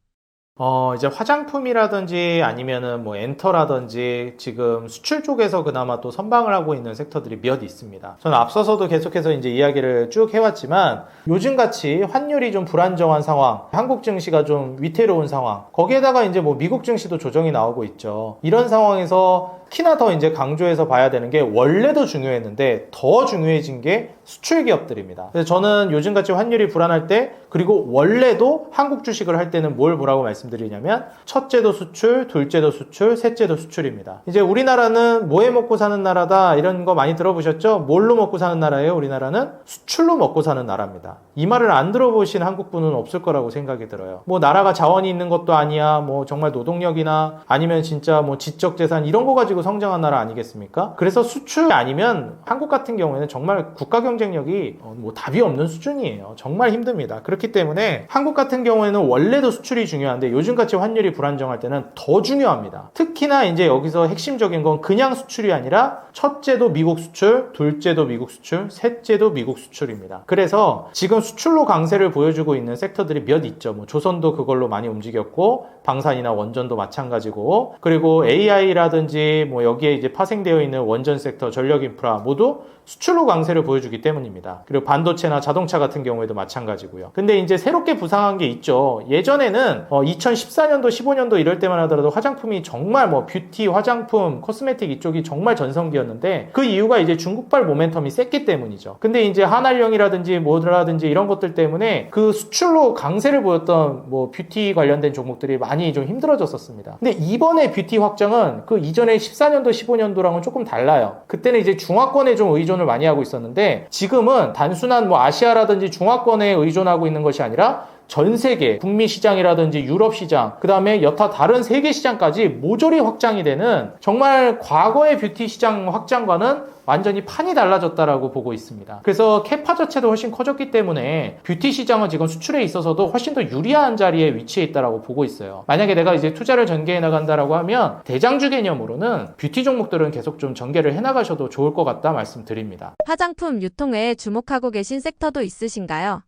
[SPEAKER 2] 이제 화장품이라든지 아니면은 뭐 엔터라든지 지금 수출 쪽에서 그나마 또 선방을 하고 있는 섹터들이 몇 있습니다. 저는 앞서서도 계속해서 이제 이야기를 쭉 해왔지만 요즘같이 환율이 좀 불안정한 상황, 한국 증시가 좀 위태로운 상황, 거기에다가 이제 뭐 미국 증시도 조정이 나오고 있죠. 이런 상황에서 특히나 더 이제 강조해서 봐야 되는 게 원래도 중요했는데 더 중요해진 게 수출 기업들입니다. 그래서 저는 요즘같이 환율이 불안할 때 그리고 원래도 한국 주식을 할 때는 뭐라고 말씀드렸어요? 말씀드리냐면 첫째도 수출, 둘째도 수출, 셋째도 수출입니다. 이제 우리나라는 뭐해 먹고 사는 나라다 이런 거 많이 들어보셨죠? 뭘로 먹고 사는 나라예요? 우리나라는 수출로 먹고 사는 나라입니다. 이 말을 안 들어보신 한국분은 없을 거라고 생각이 들어요. 뭐 나라가 자원이 있는 것도 아니야. 뭐 정말 노동력이나 아니면 진짜 뭐 지적 재산 이런 거 가지고 성장한 나라 아니겠습니까? 그래서 수출 아니면 한국 같은 경우에는 정말 국가 경쟁력이 뭐 답이 없는 수준이에요. 정말 힘듭니다. 그렇기 때문에 한국 같은 경우에는 원래도 수출이 중요한데 요즘같이 환율이 불안정할 때는 더 중요합니다. 특히나 이제 여기서 핵심적인 건 그냥 수출이 아니라 첫째도 미국 수출, 둘째도 미국 수출, 셋째도 미국 수출입니다. 그래서 지금 수출로 강세를 보여주고 있는 섹터들이 몇 있죠. 뭐 조선도 그걸로 많이 움직였고 방산이나 원전도 마찬가지고 그리고 AI라든지 뭐 여기에 이제 파생되어 있는 원전 섹터, 전력 인프라 모두 수출로 강세를 보여주기 때문입니다. 그리고 반도체나 자동차 같은 경우에도 마찬가지고요. 근데 이제 새롭게 부상한 게 있죠. 예전에는 2014년도, 15년도 이럴 때만 하더라도 화장품이 정말 뭐 뷰티, 화장품, 코스메틱 이쪽이 정말 전성기였는데 그 이유가 이제 중국발 모멘텀이 셌기 때문이죠. 근데 이제 한알령이라든지 뭐라든지 이런 것들 때문에 그 수출로 강세를 보였던 뭐 뷰티 관련된 종목들이 많이 좀 힘들어졌었습니다. 근데 이번에 뷰티 확장은 그 이전에 14년도, 15년도랑은 조금 달라요. 그때는 이제 중화권에 좀 의존을 많이 하고 있었는데 지금은 단순한 뭐 아시아라든지 중화권에 의존하고 있는 것이 아니라 전 세계 북미 시장이라든지 유럽 시장 그 다음에 여타 다른 세계 시장까지 모조리 확장이 되는 정말 과거의 뷰티 시장 확장과는 완전히 판이 달라졌다라고 보고 있습니다. 그래서 캐파 자체도 훨씬 커졌기 때문에 뷰티 시장은 지금 수출에 있어서도 훨씬 더 유리한 자리에 위치해 있다라고 보고 있어요. 만약에 내가 이제 투자를 전개해 나간다라고 하면 대장주 개념으로는 뷰티 종목들은 계속 좀 전개를 해 나가셔도 좋을 것 같다 말씀드립니다.
[SPEAKER 1] 화장품 유통 외에 주목하고 계신 섹터도 있으신가요?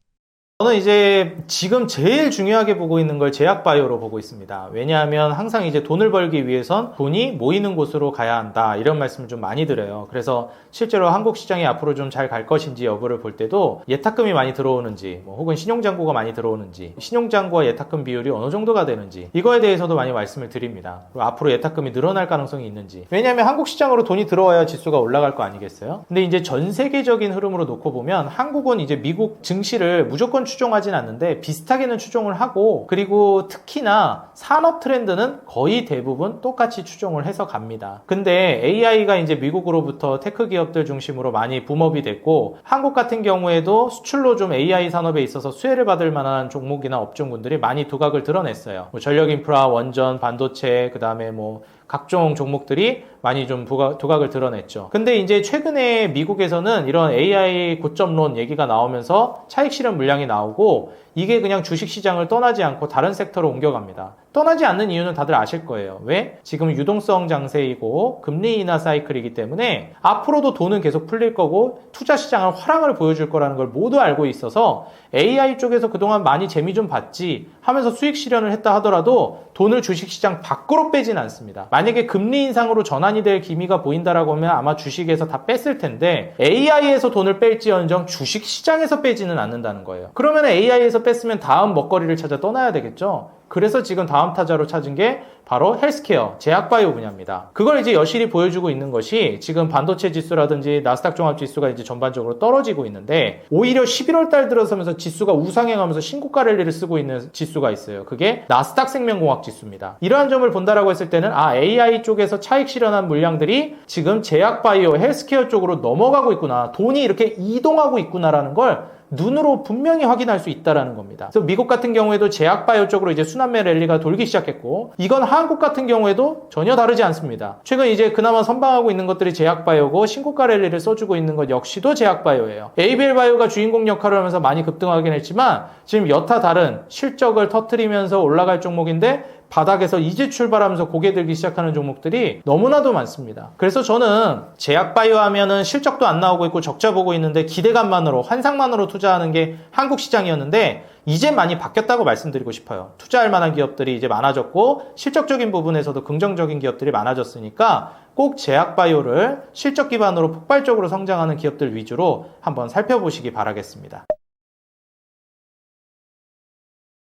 [SPEAKER 2] 저는 이제 지금 제일 중요하게 보고 있는 걸 제약바이오로 보고 있습니다. 왜냐하면 항상 이제 돈을 벌기 위해선 돈이 모이는 곳으로 가야 한다 이런 말씀을 좀 많이 드려요. 그래서 실제로 한국 시장이 앞으로 좀 잘 갈 것인지 여부를 볼 때도 예탁금이 많이 들어오는지 뭐 혹은 신용잔고가 많이 들어오는지 신용잔고와 예탁금 비율이 어느 정도가 되는지 이거에 대해서도 많이 말씀을 드립니다. 그리고 앞으로 예탁금이 늘어날 가능성이 있는지 왜냐하면 한국 시장으로 돈이 들어와야 지수가 올라갈 거 아니겠어요? 근데 이제 전 세계적인 흐름으로 놓고 보면 한국은 이제 미국 증시를 무조건 추종하진 않는데 비슷하게는 추종을 하고 그리고 특히나 산업 트렌드는 거의 대부분 똑같이 추종을 해서 갑니다. 근데 AI가 이제 미국으로부터 테크 기업들 중심으로 많이 붐업이 됐고 한국 같은 경우에도 수출로 좀 AI 산업에 있어서 수혜를 받을 만한 종목이나 업종군들이 많이 두각을 드러냈어요. 뭐 전력 인프라, 원전, 반도체, 그 다음에 뭐 각종 종목들이 많이 좀 두각을 드러냈죠. 근데 이제 최근에 미국에서는 이런 AI 고점론 얘기가 나오면서 차익 실현 물량이 나오고 이게 그냥 주식시장을 떠나지 않고 다른 섹터로 옮겨갑니다. 떠나지 않는 이유는 다들 아실 거예요. 왜? 지금 유동성 장세이고 금리 인하 사이클이기 때문에 앞으로도 돈은 계속 풀릴 거고 투자 시장은 화랑을 보여줄 거라는 걸 모두 알고 있어서 AI 쪽에서 그동안 많이 재미 좀 봤지 하면서 수익 실현을 했다 하더라도 돈을 주식시장 밖으로 빼진 않습니다. 만약에 금리 인상으로 전환이 될 기미가 보인다라고 하면 아마 주식에서 다 뺐을 텐데 AI에서 돈을 뺄지언정 주식시장에서 빼지는 않는다는 거예요. 그러면 AI에서 뺐으면 다음 먹거리를 찾아 떠나야 되겠죠. 그래서 지금 다음 타자로 찾은 게 바로 헬스케어, 제약바이오 분야입니다. 그걸 이제 여실히 보여주고 있는 것이 지금 반도체 지수라든지 나스닥 종합지수가 이제 전반적으로 떨어지고 있는데 오히려 11월 달 들어서면서 지수가 우상행하면서 신고가 랠리를 쓰고 있는 지수가 있어요. 그게 나스닥 생명공학 지수입니다. 이러한 점을 본다라고 했을 때는 AI 쪽에서 차익 실현한 물량들이 지금 제약바이오, 헬스케어 쪽으로 넘어가고 있구나. 돈이 이렇게 이동하고 있구나라는 걸 눈으로 분명히 확인할 수 있다라는 겁니다. 그래서 미국 같은 경우에도 제약바이오 쪽으로 이제 순환매 랠리가 돌기 시작했고 이건 한국 같은 경우에도 전혀 다르지 않습니다. 최근 이제 그나마 선방하고 있는 것들이 제약바이오고 신고가 랠리를 써주고 있는 것 역시도 제약바이오예요. ABL바이오가 주인공 역할을 하면서 많이 급등하긴 했지만 지금 여타 다른 실적을 터트리면서 올라갈 종목인데 바닥에서 이제 출발하면서 고개 들기 시작하는 종목들이 너무나도 많습니다. 그래서 저는 제약바이오 하면은 실적도 안 나오고 있고 적자 보고 있는데 기대감만으로 환상만으로 투자하는 게 한국 시장이었는데 이제 많이 바뀌었다고 말씀드리고 싶어요. 투자할 만한 기업들이 이제 많아졌고 실적적인 부분에서도 긍정적인 기업들이 많아졌으니까 꼭 제약바이오를 실적 기반으로 폭발적으로 성장하는 기업들 위주로 한번 살펴보시기 바라겠습니다.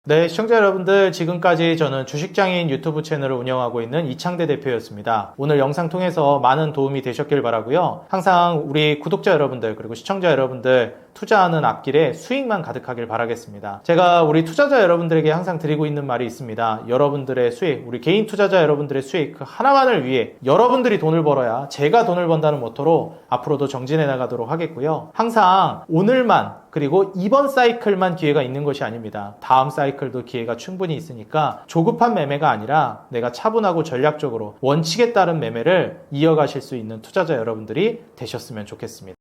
[SPEAKER 2] 네, 시청자 여러분들 지금까지 저는 주식장인 유튜브 채널을 운영하고 있는 이창대 대표였습니다. 오늘 영상 통해서 많은 도움이 되셨길 바라고요. 항상 우리 구독자 여러분들 그리고 시청자 여러분들 투자하는 앞길에 수익만 가득하길 바라겠습니다. 제가 우리 투자자 여러분들에게 항상 드리고 있는 말이 있습니다. 여러분들의 수익, 우리 개인 투자자 여러분들의 수익 그 하나만을 위해 여러분들이 돈을 벌어야 제가 돈을 번다는 모토로 앞으로도 정진해 나가도록 하겠고요. 항상 오늘만 그리고 이번 사이클만 기회가 있는 것이 아닙니다. 다음 사이클도 기회가 충분히 있으니까 조급한 매매가 아니라 내가 차분하고 전략적으로 원칙에 따른 매매를 이어가실 수 있는 투자자 여러분들이 되셨으면 좋겠습니다.